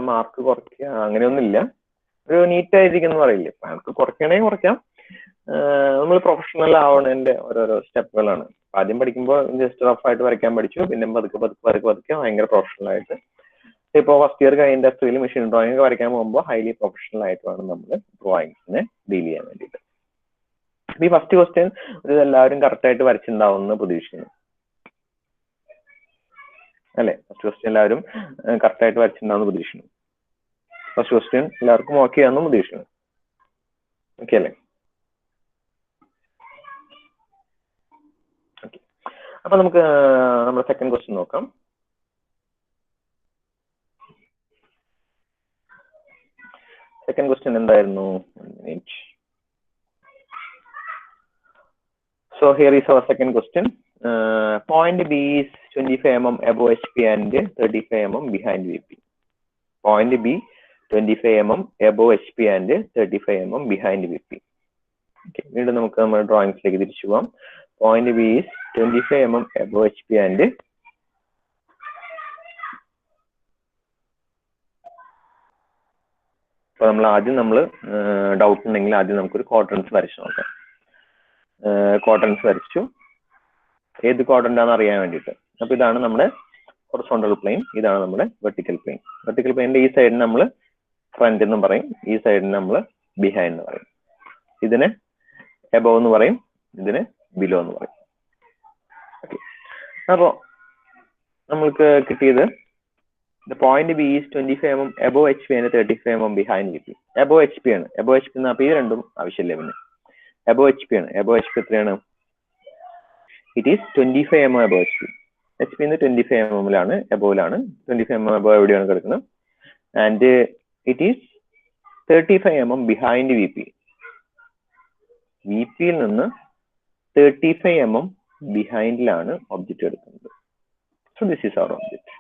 മാർക്ക് കുറയ്ക്കുക അങ്ങനെയൊന്നുമില്ല. ഒരു നീറ്റ് ആയിരിക്കും പറയില്ലേ, മാർക്ക് കുറയ്ക്കണമെങ്കിൽ കുറയ്ക്കാം. നമ്മൾ പ്രൊഫഷണൽ ആവണതിന്റെ ഓരോരോ സ്റ്റെപ്പുകളാണ്. ആദ്യം പഠിക്കുമ്പോൾ ജസ്റ്റ് റഫ് ആയിട്ട് വരയ്ക്കാൻ പഠിച്ചു, പിന്നെ പതുക്കെ ഭയങ്കര പ്രൊഫഷണൽ ആയിട്ട്. ഇപ്പോൾ ഫസ്റ്റ് ഇയർ കഴിഞ്ഞ ടെസ്റ്റിൽ മെഷീൻ ഡ്രോയിങ് ഒക്കെ വരയ്ക്കാൻ പോകുമ്പോൾ ഹൈലി പ്രൊഫഷണൽ ആയിട്ട് വേണം നമ്മൾ ഡ്രോയിങ്സിനെ ഡീൽ ചെയ്യാൻ വേണ്ടിയിട്ട്. ഈ ഫസ്റ്റ് ക്വസ്റ്റ്യൻ ഒരു എല്ലാവരും കറക്റ്റ് ആയിട്ട് വരച്ചിട്ടുണ്ടാവുമെന്ന് പ്രതീക്ഷിക്കുന്നു അല്ലെ? ഫസ്റ്റ് ക്വസ്റ്റ്യൻ എല്ലാവരും കറക്റ്റ് ആയിട്ട് വരച്ചിട്ടുണ്ടാവുമെന്ന് പ്രതീക്ഷിക്കുന്നു. ഫസ്റ്റ് ക്വസ്റ്റ്യൻ എല്ലാവർക്കും ഓക്കെ ആണെന്ന് പ്രതീക്ഷിക്കുന്നു. ഓക്കെ അല്ലേ? ഓക്കെ, അപ്പൊ നമുക്ക് നമ്മുടെ സെക്കൻഡ് ക്വസ്റ്റ്യൻ നോക്കാം. സെക്കൻഡ് ക്വസ്റ്റ്യൻ എന്തായിരുന്നു? So here is our second question. Point B is 25 mm above HP and 35 mm behind VP. Point B 25 mm above HP and 35 mm behind VP. Okay, വീണ്ടും നമുക്ക് നമ്മുടെ ഡ്രോയിങ്സിലേക്ക് തിരിച്ചു പോവാം. Point B is 25 mm above HP and അപ്പോൾ നമ്മൾ doubt ഉണ്ടെങ്കിൽ ആദ്യം നമുക്കൊരു ക്വാഡ്രൻസ് വരച്ചു നോക്കാം. ക്വാഡ്രൻസ് വരച്ചു, ഏത് ക്വാഡ്രന്റ് ആണെന്ന് അറിയാൻ വേണ്ടിയിട്ട്. അപ്പൊ ഇതാണ് നമ്മുടെ ഹൊറിസോണ്ടൽ പ്ലെയിൻ, ഇതാണ് നമ്മുടെ വെർട്ടിക്കൽ പ്ലെയിൻ. വെർട്ടിക്കൽ പ്ലെയിനിന്റെ ഈ സൈഡിന് നമ്മൾ ഫ്രണ്ട് എന്നും പറയും, ഈ സൈഡിന് നമ്മൾ ബിഹൈൻഡ് എന്ന് പറയും. ഇതിനെ എബോവ് എന്ന് പറയും, ഇതിന് ബിലോ എന്ന് പറയും. ഓക്കെ, അപ്പോ നമ്മൾക്ക് കിട്ടിയത് point B is 25 mm above HP and 35 mm behind VP. above HP ആണ്. above HP എന്ന് പറഞ്ഞാൽ ഇത് രണ്ടും ആവശ്യമില്ല. പിന്നെ above HP ആണ്. above HP എത്രയാണ്? It is 25 mm above HP. HP 25 mm above 25 mm above എവിടെയാണ് കിടക്കുന്നത്? And it is 35 mm behind VP. VPയിൽ നിന്ന് 35 mm ബിഹൈൻഡിലാണ് ഒബ്ജക്റ്റ് എടുക്കുന്നത്. So this is our object.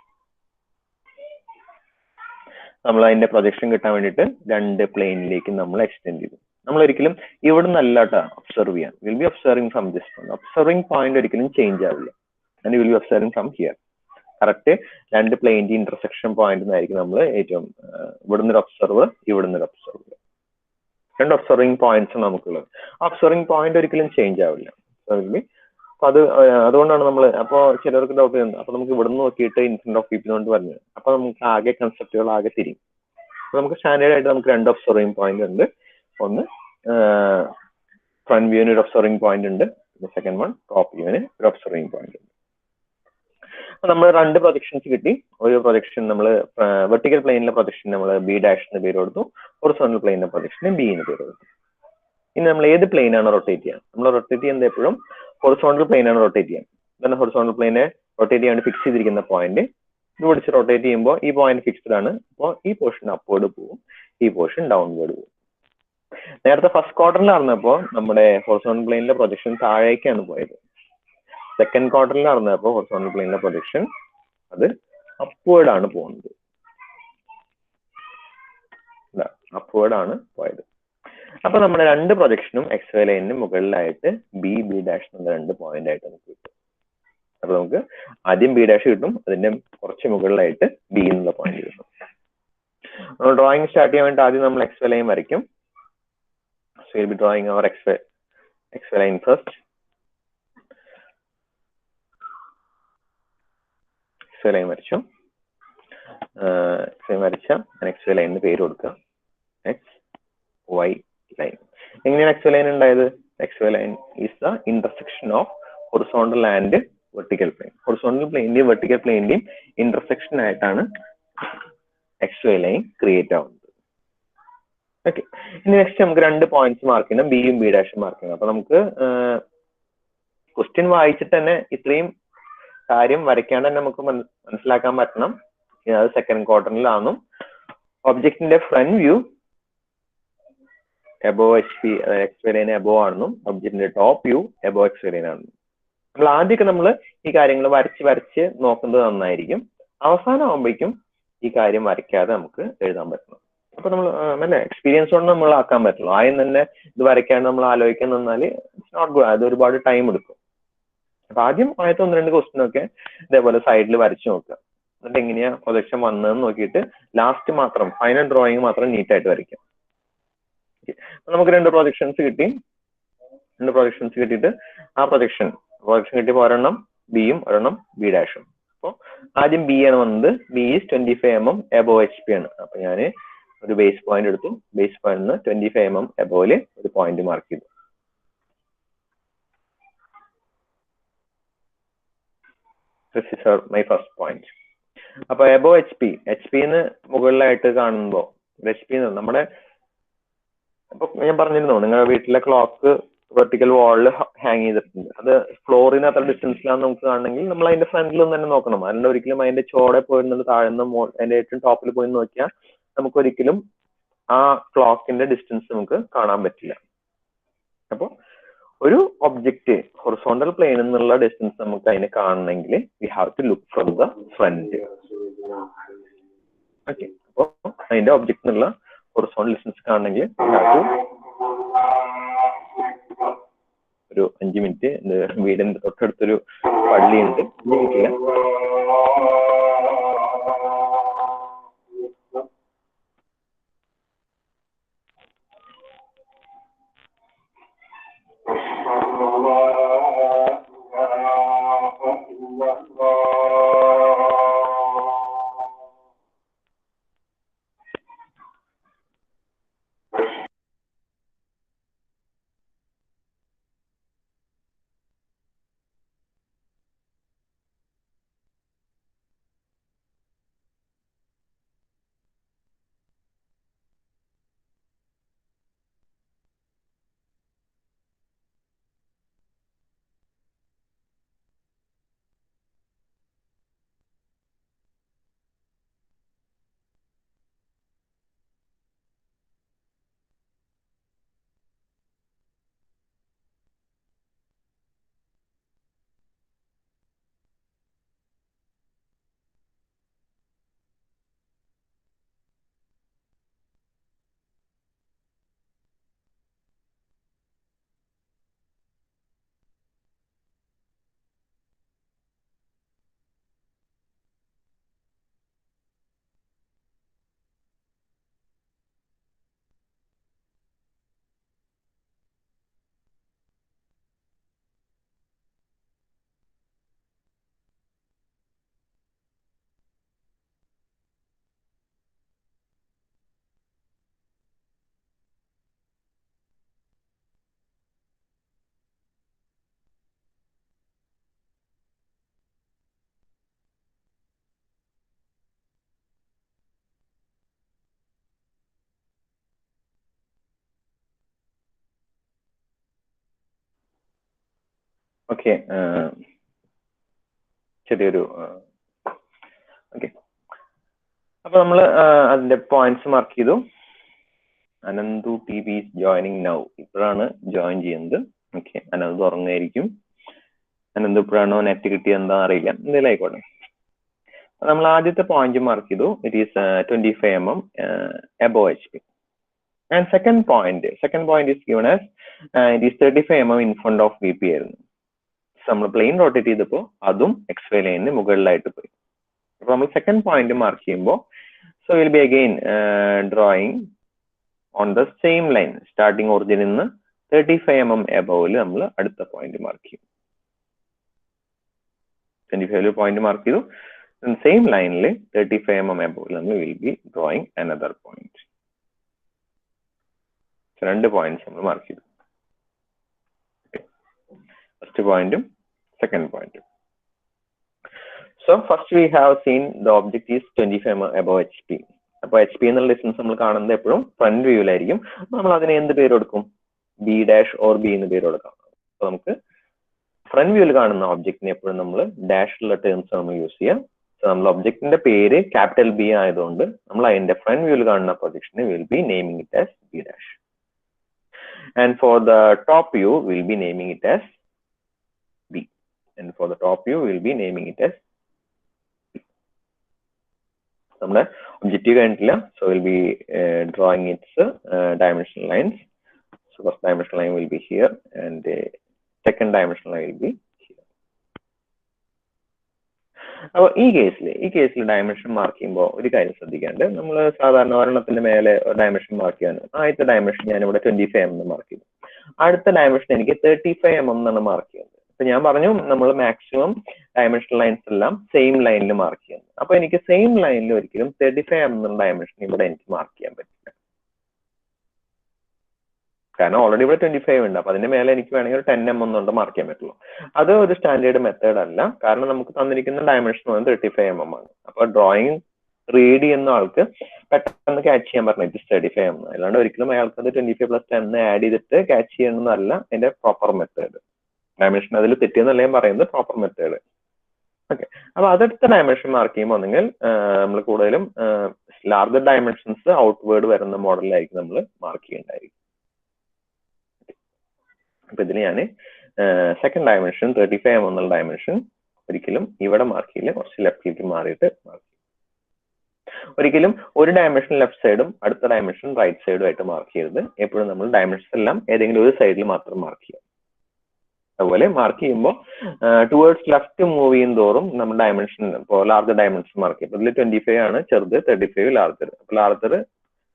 നമ്മൾ അതിന്റെ പ്രൊജക്ഷൻ കിട്ടാൻ വേണ്ടിയിട്ട് രണ്ട് പ്ലെയിനിലേക്ക് നമ്മൾ എക്സ്റ്റെൻഡ് ചെയ്തു. നമ്മൾ ഒരിക്കലും ഇവിടെ നിന്നല്ല കേട്ടോ ഒബ്സർവ് ചെയ്യാൻ. Will be observing from this point. Observing point ഒരിക്കലും ചേഞ്ച് ആവില്ല. And will be observing from here. Correct രണ്ട് പ്ലെയിനിന്റെ ഇന്റർസെക്ഷൻ പോയിന്റ് എന്നായിരിക്കും നമ്മൾ ഏറ്റവും ഇവിടുന്ന് ഒരു ഒബ്സർവർ, ഇവിടുന്ന് ഒരു ഒബ്സർവർ, രണ്ട് ഒബ്സർവിംഗ് പോയിന്റ്സ് നമുക്കുള്ളത്. ഒബ്സർവിംഗ് പോയിന്റ് ഒരിക്കലും ചേഞ്ച് ആവില്ല. അപ്പൊ അതുകൊണ്ടാണ് നമ്മൾ, അപ്പൊ ചിലർക്ക് ഡൗട്ട് ചെയ്യുന്നത്, അപ്പൊ നമുക്ക് ഇവിടുന്ന് നോക്കിയിട്ട് ഇൻഫ്രണ്ട് ഓഫ് പീപ്പിൾ കൊണ്ട് പറഞ്ഞത്, അപ്പൊ നമുക്ക് ആകെ കൺസെപ്റ്റുകൾ ആകെ തിരിയും. അപ്പൊ നമുക്ക് സ്റ്റാൻഡേർഡ് ആയിട്ട് നമുക്ക് രണ്ട് ഒബ്സർവിംഗ് പോയിന്റ് ഉണ്ട്. ഒന്ന് ഫ്രണ്ട് വ്യൂവിന് ഒരു ഒബ്സർവിംഗ് പോയിന്റ് ഉണ്ട്, സെക്കൻഡ് വൺ ടോപ്പ് വ്യൂവിന് ഒരു ഒബ്സർവിംഗ് പോയിന്റ് ഉണ്ട്. അപ്പൊ നമ്മൾ രണ്ട് പ്രൊജക്ഷൻസ് കിട്ടി. ഒരു പ്രൊജക്ഷൻ നമ്മൾ വെർട്ടിക്കൽ പ്ലെയിനിലെ പ്രൊജക്ഷൻ നമ്മൾ ബി ഡാഷ് എന്ന് പേര് കൊടുത്തു, ഹൊറിസോണ്ടൽ പ്ലെയിനിലെ പ്രൊജക്ഷന് ബി എന്ന് പേര് കൊടുത്തു. ഇനി നമ്മൾ ഏത് പ്ലെയിൻ ആണ് റൊട്ടേറ്റ് ചെയ്യാൻ? നമ്മൾ റൊട്ടേറ്റ് ചെയ്യുന്നത് എപ്പോഴും ഹൊറിസോണ്ടൽ പ്ലെയിൻ ആണ് റൊട്ടേറ്റ് ചെയ്യാൻ. എന്താണ് ഹൊറിസോണ്ടൽ പ്ലെയിനെ റൊട്ടേറ്റ് ചെയ്യാൻ ഫിക്സ് ചെയ്തിരിക്കുന്ന പോയിന്റ് ഇത് പിടിച്ച് റൊട്ടേറ്റ് ചെയ്യുമ്പോൾ ഈ പോയിന്റ് ഫിക്സ്ഡ് ആണ്. അപ്പോൾ ഈ പോർഷൻ അപ്വേർഡ് പോകും, ഈ പോർഷൻ ഡൗൺവേർഡ് പോകും. നേരത്തെ ഫസ്റ്റ് ക്വാർട്ടറിൽ നടന്നപ്പോൾ നമ്മുടെ ഹൊറിസോണ്ടൽ പ്ലെയിനിലെ പ്രൊജക്ഷൻ താഴേക്കാണ് പോയത്. സെക്കൻഡ് ക്വാർട്ടറിൽ നടന്നപ്പോൾ ഹൊറിസോണ്ടൽ പ്ലെയിനിലെ പ്രൊജക്ഷൻ അത് അപ്വേർഡ് ആണ് പോകുന്നത്, അപ്വേർഡ് ആണ് പോയത്. അപ്പൊ നമ്മുടെ രണ്ട് പ്രൊജക്ഷനും എക്സ് വൈ ലൈനിന് മുകളിലായിട്ട് ബി ഡാഷ് എന്നുള്ള രണ്ട് പോയിന്റ് ആയിട്ട് നമുക്ക് കിട്ടും. അപ്പൊ നമുക്ക് ആദ്യം ബി ഡാഷ് കിട്ടും, അതിന്റെ കുറച്ച് മുകളിലായിട്ട് ബി എന്നുള്ള പോയിന്റ് കിട്ടും. ഡ്രോയിങ് സ്റ്റാർട്ട് ചെയ്യാൻ വേണ്ടി ആദ്യം നമ്മൾ എക്സ് വൈ ലൈൻ വരയ്ക്കും. So will be drawing our X Y line first. X Y line വരച്ചു. എക്സ് വൈ വരച്ച എക്സ് വൈ ലൈനിന് പേര് കൊടുക്കുക, എക്സ് വൈ ലൈൻ. എങ്ങനെയാണ് എക്സ് വൈ ലൈൻ ഉണ്ടായത്? X Y line is the intersection of horizontal and vertical plane. Horizontal പ്ലെയിന്റെയും vertical പ്ലെയിന്റെയും intersection ആയിട്ടാണ് എക്സ് വൈ ലൈൻ ക്രിയേറ്റ് ആവുന്നത്. ഓക്കെ, ഇനി നെക്സ്റ്റ് നമുക്ക് 2 പോയിന്റ്സ് മാർക്ക് ചെയ്യണം, ബിയും ബി ഡാഷും മാർക്ക് ചെയ്യണം. അപ്പൊ നമുക്ക് ക്വസ്റ്റ്യൻ വായിച്ചിട്ട് തന്നെ ഇത്രയും കാര്യം വരയ്ക്കാണ്ട് തന്നെ നമുക്ക് മനസ്സിലാക്കാൻ പറ്റണം അത് സെക്കൻഡ് ക്വാർട്ടറിലാണെന്നും ഒബ്ജക്റ്റിന്റെ front view above H P X വരേനെ എബോവ് ആണെന്നും ഒബ്ജക്റ്റിന്റെ ടോപ്പ് വ്യൂ എബോവ് എക്സ് വരേനെ ആണെന്നും. നമ്മൾ ആദ്യമൊക്കെ നമ്മൾ ഈ കാര്യങ്ങൾ വരച്ച് നോക്കുന്നത് നന്നായിരിക്കും. അവസാനം ആകുമ്പോഴേക്കും ഈ കാര്യം വരയ്ക്കാതെ നമുക്ക് എഴുതാൻ പറ്റണം. അപ്പൊ നമ്മൾ അല്ലെ എക്സ്പീരിയൻസ് കൊണ്ട് നമ്മൾ ആക്കാൻ പറ്റുള്ളൂ. ആദ്യം തന്നെ ഇത് വരയ്ക്കാണ്ട് നമ്മൾ ആലോചിക്കാൻ നിന്നാൽ ഇറ്റ്സ് നോട്ട് ഗുഡ്, അത് ഒരുപാട് ടൈം എടുക്കും. അപ്പൊ ആദ്യം ആദ്യത്തെ 1-2 ക്വസ്റ്റ്യൻ ഒക്കെ ഇതേപോലെ സൈഡിൽ വരച്ചു നോക്കുക. എന്നിട്ട് എങ്ങനെയാ പ്രൊജക്ഷൻ വന്നതെന്ന് നോക്കിയിട്ട് ലാസ്റ്റ് മാത്രം ഫൈനൽ ഡ്രോയിങ് മാത്രം നീറ്റായിട്ട് വരയ്ക്കാം. നമുക്ക് 2 പ്രൊജക്ഷൻസ് കിട്ടി. 2 പ്രൊജക്ഷൻസ് കിട്ടിയിട്ട് ആ പ്രൊജക്ഷൻ കിട്ടിയപ്പോൾ ഒരെണ്ണം ബിയും ഒരെണ്ണം ബി ഡാഷും. അപ്പോൾ ആദ്യം ബി ആണ് വന്നത്. B is 25 mm above H P ആണ്. അപ്പൊ ഞാൻ ഒരു ബേസ് പോയിന്റ് എടുത്തു. ബേസ് പോയിന്റ് 25 mm എബോവില് ഒരു പോയിന്റ് മാർക്ക് ചെയ്തു. This is my first point. അപ്പൊ എബോവ് എച്ച് പിന്ന് മുകളിലായിട്ട് കാണുമ്പോ എച്ച് പി നമ്മുടെ അപ്പൊ ഞാൻ പറഞ്ഞിരുന്നു നിങ്ങളുടെ വീട്ടിലെ ക്ലോക്ക് വെർട്ടിക്കൽ വാളിൽ ഹാങ് ചെയ്തിട്ടുണ്ട്. അത് ഫ്ലോറിന് അത്ര ഡിസ്റ്റൻസിലാണെന്ന് നമുക്ക് കാണണമെങ്കിൽ നമ്മൾ അതിന്റെ ഫ്രണ്ടിലൊന്നും തന്നെ നോക്കണം. അതിന്റെ ഒരിക്കലും അതിന്റെ ചോടെ പോയിരുന്നത് താഴ്ന്ന അതിന്റെ ഏറ്റവും ടോപ്പിൽ പോയി നോക്കിയാൽ നമുക്ക് ഒരിക്കലും ആ ക്ലോക്കിന്റെ ഡിസ്റ്റൻസ് നമുക്ക് കാണാൻ പറ്റില്ല. അപ്പോൾ ഒരു ഒബ്ജക്റ്റ് ഹൊറിസോണ്ടൽ പ്ലെയിനിൽ നിന്നുള്ള ഡിസ്റ്റൻസ് നമുക്ക് അതിനെ കാണണമെങ്കിൽ we have to look from the front. Okay, അപ്പോൾ അതിന്റെ ഒബ്ജക്റ്റ് എന്നുള്ള ഹൊറിസോണ്ടൽ ഡിസ്റ്റൻസ് കാണണമെങ്കിൽ ഒരു 5 മിനിറ്റ് വീടിന്റെ തൊട്ടടുത്തൊരു പള്ളിയുണ്ട്. ഓക്കെ, ചെറിയൊരു ഓക്കെ. അപ്പൊ നമ്മൾ അതിന്റെ പോയിന്റ്സ് മാർക്ക് ചെയ്തു. Ananthu T V joining now, ഇപ്പോഴാണ് ജോയിൻ ചെയ്യുന്നത്. ഓക്കെ, അനന്തു ഉറങ്ങായിരിക്കും. അനന്തു ഇപ്പോഴാണോ നെറ്റ് കിട്ടിയത് എന്താ അറിയില്ല, എന്തെങ്കിലും ആയിക്കോട്ടെ. നമ്മൾ ആദ്യത്തെ പോയിന്റ് മാർക്ക് ചെയ്തു. It is 25 mm above HP. And second point is given as it is 35 mm in front of VP ആയിരുന്നു. നമ്മൾ പ്ലെയിൻ റൊട്ടേറ്റ് ചെയ്തപ്പോൾ അതും XY ലൈനിന് മുകളിലായിട്ട് പോയി. അപ്പൊ നമ്മൾ സെക്കൻഡ് പോയിന്റ് മാർക്ക് ചെയ്യുമ്പോൾ so will B again drawing on the same line. Starting ഒറിജിനിൽ നിന്ന് 35 mm എബോവിൽ നമ്മൾ അടുത്ത പോയിന്റ് മാർക്ക് ചെയ്യും. 25 പോയിന്റ് മാർക്ക് ചെയ്തു. സെയിം ലൈനിൽ 35 mm എബോവിൽ നമ്മൾ will be drawing another point. 2 points നമ്മൾ മാർക്ക് ചെയ്തു. ഫസ്റ്റ് പോയിന്റും സെക്കൻഡ് പോയിന്റും. So first we have seen the object is 25 mm above HP. അപ്പോൾ HP എന്നുള്ള ഡിസ്റ്റൻസ് നമ്മൾ കാണുന്നത് എപ്പോഴും ഫ്രണ്ട് വ്യൂവിലായിരിക്കും. നമ്മൾ അതിനെ എന്ത് പേര് കൊടുക്കും? B ഡാഷ് ഓർ B എന്ന് പേര് കൊടുക്കാം. അപ്പോൾ നമുക്ക് ഫ്രണ്ട് വ്യൂവിൽ കാണുന്ന ഒബ്ജക്റ്റിനെ എപ്പോഴും നമ്മൾ ഡാഷുള്ള ടേംസ് നമ്മൾ യൂസ് ചെയ്യാം. സോ നമ്മൾ ഒബ്ജക്റ്റിന്റെ പേര് ക്യാപിറ്റൽ B ആയതുകൊണ്ട് നമ്മൾ അതിന്റെ ഫ്രണ്ട് വ്യൂവിൽ കാണുന്ന പ്രൊജക്ഷനെ will be naming it as B dash. And for the top view, we'll be naming it as B. And for the top view, we'll be naming it as B. നമ്മുടെ objective കഴിഞ്ഞിട്ടില്ല. So we'll be drawing its dimensional lines. So first dimensional line will be here, and the second dimensional line will be here. അപ്പോൾ ഈ കേസിൽ dimension mark ചെയ്യുമ്പോൾ ഒരു കാര്യം ശ്രദ്ധിക്കാണ്ട്, നമ്മൾ സാധാരണ ഒരെണ്ണത്തിന്റെ മേലെ ഡയമെൻഷൻ മാർക്ക് ചെയ്യാൻ ആദ്യത്തെ ഡയമെൻഷൻ ഞാനിവിടെ 25 mm മാർക്ക് ചെയ്തു. അടുത്ത ഡയമെൻഷൻ എനിക്ക് 35 mm എന്നാണ് മാർക്ക് ചെയ്യുന്നത്. അപ്പൊ ഞാൻ പറഞ്ഞു നമ്മൾ മാക്സിമം ഡയമെൻഷൻ ലൈൻസ് എല്ലാം സെയിം ലൈനിൽ മാർക്ക് ചെയ്യുന്നത്. അപ്പൊ എനിക്ക് സെയിം ലൈനിൽ ഒരിക്കലും 35 mm ഡയമെൻഷൻ ഇവിടെ എനിക്ക് മാർക്ക് ചെയ്യാൻ പറ്റില്ല. കാരണം ഓൾറെഡി ഇവിടെ 25 ഉണ്ട്. അപ്പൊ അതിന്റെ മേലെ എനിക്ക് വേണമെങ്കിൽ ഒരു 10 mm കൊണ്ട് മാർക്ക് ചെയ്യാൻ പറ്റുള്ളൂ. അത് ഒരു സ്റ്റാൻഡേർഡ് മെത്തേഡ് അല്ല. കാരണം നമുക്ക് തന്നിരിക്കുന്ന ഡയമെൻഷൻ 35 mm ആണ്. അപ്പൊ ഡ്രോയിങ് റീഡ് ചെയ്യുന്ന ആൾക്ക് പെട്ടെന്ന് ക്യാച്ച് ചെയ്യാൻ പറഞ്ഞത് 35 mm. അല്ലാണ്ട് ഒരിക്കലും അയാൾക്ക് അത് 25 + 10 ആഡ് ചെയ്തിട്ട് ക്യാച്ച് ചെയ്യണമെന്നല്ല അതിന്റെ പ്രോപ്പർ മെത്തേഡ്. ഡയമെൻഷൻ അതിൽ തെറ്റിയെന്നല്ല ഞാൻ പറയുന്നത്, പ്രോപ്പർ മെത്തേഡ്. ഓക്കെ. അപ്പൊ അതെടുത്ത ഡയമെൻഷൻ മാർക്ക് ചെയ്യുമ്പോൾ ഒന്നെങ്കിൽ നമ്മൾ കൂടുതലും ലാർജർ ഡയമെൻഷൻസ് ഔട്ട്വേർഡ് വരുന്ന മോഡലിലായിരിക്കും നമ്മൾ മാർക്ക് ചെയ്യേണ്ടായിരിക്കും. അപ്പൊ ഇതിൽ ഞാൻ സെക്കൻഡ് ഡയമെൻഷൻ 35 mm എന്നുള്ള ഡയമെൻഷൻ ഒരിക്കലും ഇവിടെ മാർക്ക് ചെയ്യില്ല, കുറച്ച് ലെഫ്റ്റിലേക്ക് മാറിയിട്ട് മാർക്ക് ചെയ്യും. ഒരിക്കലും ഒരു ഡയമെൻഷൻ ലെഫ്റ്റ് സൈഡും അടുത്ത ഡയമെൻഷൻ റൈറ്റ് സൈഡും ആയിട്ട് മാർക്ക് ചെയ്യരുത്. എപ്പോഴും നമ്മൾ ഡയമെൻഷൻ എല്ലാം ഏതെങ്കിലും ഒരു സൈഡിൽ മാത്രം മാർക്ക് ചെയ്യാം. അതുപോലെ മാർക്ക് ചെയ്യുമ്പോൾ ടുവേർഡ്സ് ലെഫ്റ്റ് മൂവ് ചെയ്യും തോറും നമ്മൾ ഡയമെൻഷൻ ഇപ്പോൾ ലാർജർ ഡയമെൻഷൻ മാർക്ക് ചെയ്യും. ഇതിൽ 25 ആണ് ചെറുത്, 35 ലാർജർ. അപ്പൊ ലാർജർ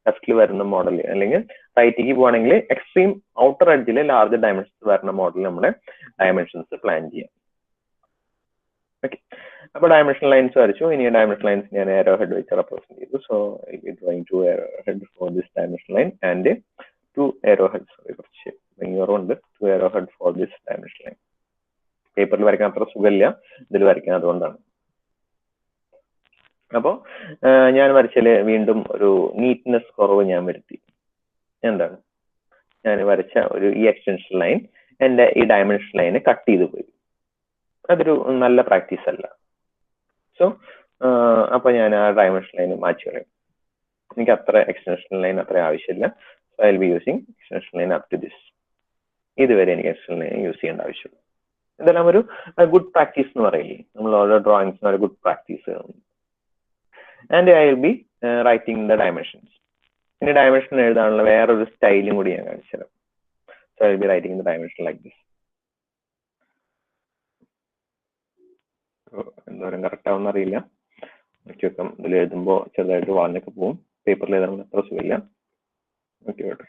ലെഫ്റ്റിൽ വരുന്ന മോഡൽ അല്ലെങ്കിൽ റൈറ്റിലേക്ക് പോവാണെങ്കിൽ എക്സ്ട്രീം ഔട്ടർ എഡ്ജിൽ ലാർജർ ഡയമെൻഷൻസ് വരുന്ന മോഡൽ നമ്മുടെ ഡയമെൻഷൻസ് പ്ലാൻ ചെയ്യാം. ഓക്കെ. അപ്പൊ ഡയമെൻഷൻ ലൈൻസ് വരച്ചു. ഇനി ഡയമെൻഷൻ ലൈൻസ് ഞാൻ ഏരോ ഹെഡ് വെച്ച് റെപ്രസെന്റ് ചെയ്തു. So drawing 2 arrow head for this dimension line and 2 arrow heads, കുറച്ച് ഉണ്ട്, 2 arrow head for this dimension line. പേപ്പറിൽ വരയ്ക്കാൻ അത്ര സുഖമില്ല, ഇതിൽ വരയ്ക്കാൻ, അതുകൊണ്ടാണ്. അപ്പോൾ ഞാൻ വരച്ചാല് വീണ്ടും ഒരു നീറ്റ്നെസ് കുറവ് ഞാൻ വരുത്തി. എന്താണ്, ഞാൻ വരച്ച ഒരു ഈ എക്സ്റ്റൻഷൻ ലൈൻ എൻ്റെ ഈ ഡയമെൻഷൻ ലൈന് കട്ട് ചെയ്ത് പോയി. അതൊരു നല്ല പ്രാക്ടീസ് അല്ല. സോ അപ്പൊ ഞാൻ ആ ഡയമെൻഷൻ ലൈൻ മാറ്റി കളയും. എനിക്ക് അത്ര എക്സ്റ്റൻഷൻ ലൈൻ അത്ര ആവശ്യമില്ല. So I will be using extension line up to this. ഇതുവരെ എനിക്ക് എക്സ്റ്റൻഷൻ ലൈൻ യൂസ് ചെയ്യേണ്ട ആവശ്യമില്ല. ഇതെല്ലാം ഒരു ഗുഡ് പ്രാക്ടീസ് എന്ന് പറയില്ലേ, നമ്മൾ ഓരോ ഡ്രോയിങ്സിന് ഒരു good practice. And I will B writing the dimensions. ഇനി ഡയമെൻഷൻ എഴുതാനുള്ള വേറൊരു സ്റ്റൈലും കൂടി ഞാൻ കാണിച്ചു തരാം. So I will B writing the dimension like this. എന്തോരം കറക്റ്റ് ആവുന്ന അറിയില്ല, നോക്കി വെക്കാം. ഇതിൽ എഴുതുമ്പോൾ ചെറുതായിട്ട് വളഞ്ഞൊക്കെ പോവും. പേപ്പറിൽ എഴുതാൻ അത്ര സുഖമില്ല. ഓക്കെ, കേട്ടോ.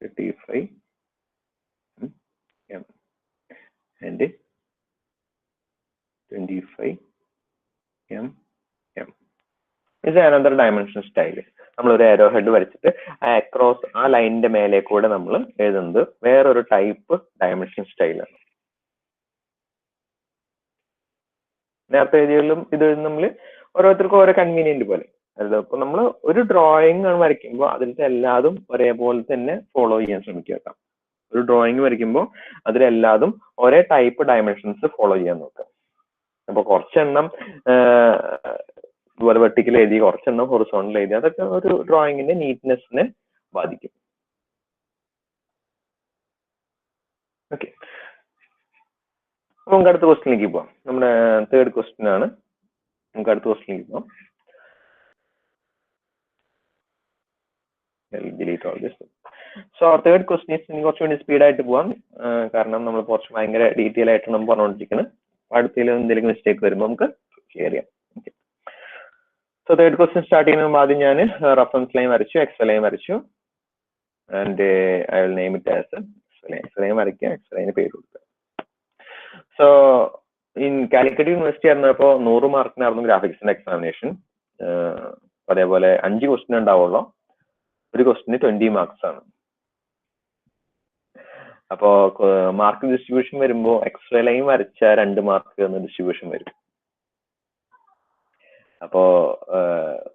35 m and 25 m. ഇത് അനദർ ഡയമെൻഷൻ സ്റ്റൈല്. നമ്മളൊരു ആരോ ഹെഡ് വരച്ചിട്ട് അക്രോസ് ആ ലൈനിന്റെ മേലെ കൂടെ നമ്മൾ എഴുതുന്നത് വേറൊരു ടൈപ്പ് ഡയമെൻഷൻ സ്റ്റൈലാണ്. നേരത്തെ എഴുതിയാലും ഇത് നമ്മൾ ഓരോരുത്തർക്കും ഓരോ കൺവീനിയന്റ് പോലെ. അപ്പൊ നമ്മൾ ഒരു ഡ്രോയിങ് ആണ് വരയ്ക്കുമ്പോൾ അതിലത്തെ എല്ലാതും ഒരേപോലെ തന്നെ ഫോളോ ചെയ്യാൻ ശ്രമിക്കുക. ഒരു ഡ്രോയിങ് വരയ്ക്കുമ്പോൾ അതിലെല്ലാതും ഒരേ ടൈപ്പ് ഡയമെൻഷൻസ് ഫോളോ ചെയ്യാൻ നോക്കുക. അപ്പൊ കുറച്ചെണ്ണം ഇതുപോലെ വെർട്ടിക്കൽ എഴുതി, കുറച്ചെണ്ണം ഹൊറിസോണ്ടൽ എഴുതി, അതൊക്കെ ഒരു ഡ്രോയിങ്ങിന്റെ നീറ്റ്നെസ്സിനെ ബാധിക്കും. ഓക്കെ, നമുക്ക് അടുത്ത ക്വസ്റ്റ്യനിലേക്ക് പോവാം. നമ്മുടെ തേർഡ് ക്വസ്റ്റ്യൻ ആണ്. നമുക്ക് അടുത്ത ക്വസ്റ്റ്യനിലേക്ക് പോവാം. സോ തേർഡ് ക്വസ്റ്റ്യൻ കുറച്ചുകൂടി സ്പീഡായിട്ട് പോവാം, കാരണം നമ്മൾ കുറച്ച് ഭയങ്കര ഡീറ്റെയിൽ ആയിട്ട് നമ്മൾ പറഞ്ഞുകൊണ്ടിരിക്കുന്നത്. അടുത്തതിൽ എന്തെങ്കിലും മിസ്റ്റേക്ക് വരുമ്പോൾ നമുക്ക് ക്ലിയർ ചെയ്യാം. Okay, so third question start ചെയ്യുന്ന മുമ്പ് ആദ്യം ഞാൻ റെഫറൻസ് ലൈൻ വരച്ചു, എക്സ് ലൈൻ വരച്ചു. And I will name it as X line വരയ്ക്കുക, എക്സ് ലൈന് പേര് കൊടുക്കുക. സോ ഇൻ കാലിക്കറ്റ് യൂണിവേഴ്സിറ്റി ആയിരുന്നപ്പോൾ 100 മാർക്കിനായിരുന്നു ഗ്രാഫിക്സിന്റെ എക്സാമിനേഷൻ. അതേപോലെ 5 ക്വസ്റ്റ്യൻ ഉണ്ടാവുള്ളൂ. ഒരു ക്വസ്റ്റ്യന് 20 മാർക്സ് ആണ്. അപ്പോ മാർക്ക് ഡിസ്ട്രിബ്യൂഷൻ വരുമ്പോൾ എക്സ് ലൈൻ വരച്ച 2 മാർക്ക് എന്ന ഡിസ്ട്രിബ്യൂഷൻ വരും. അപ്പോ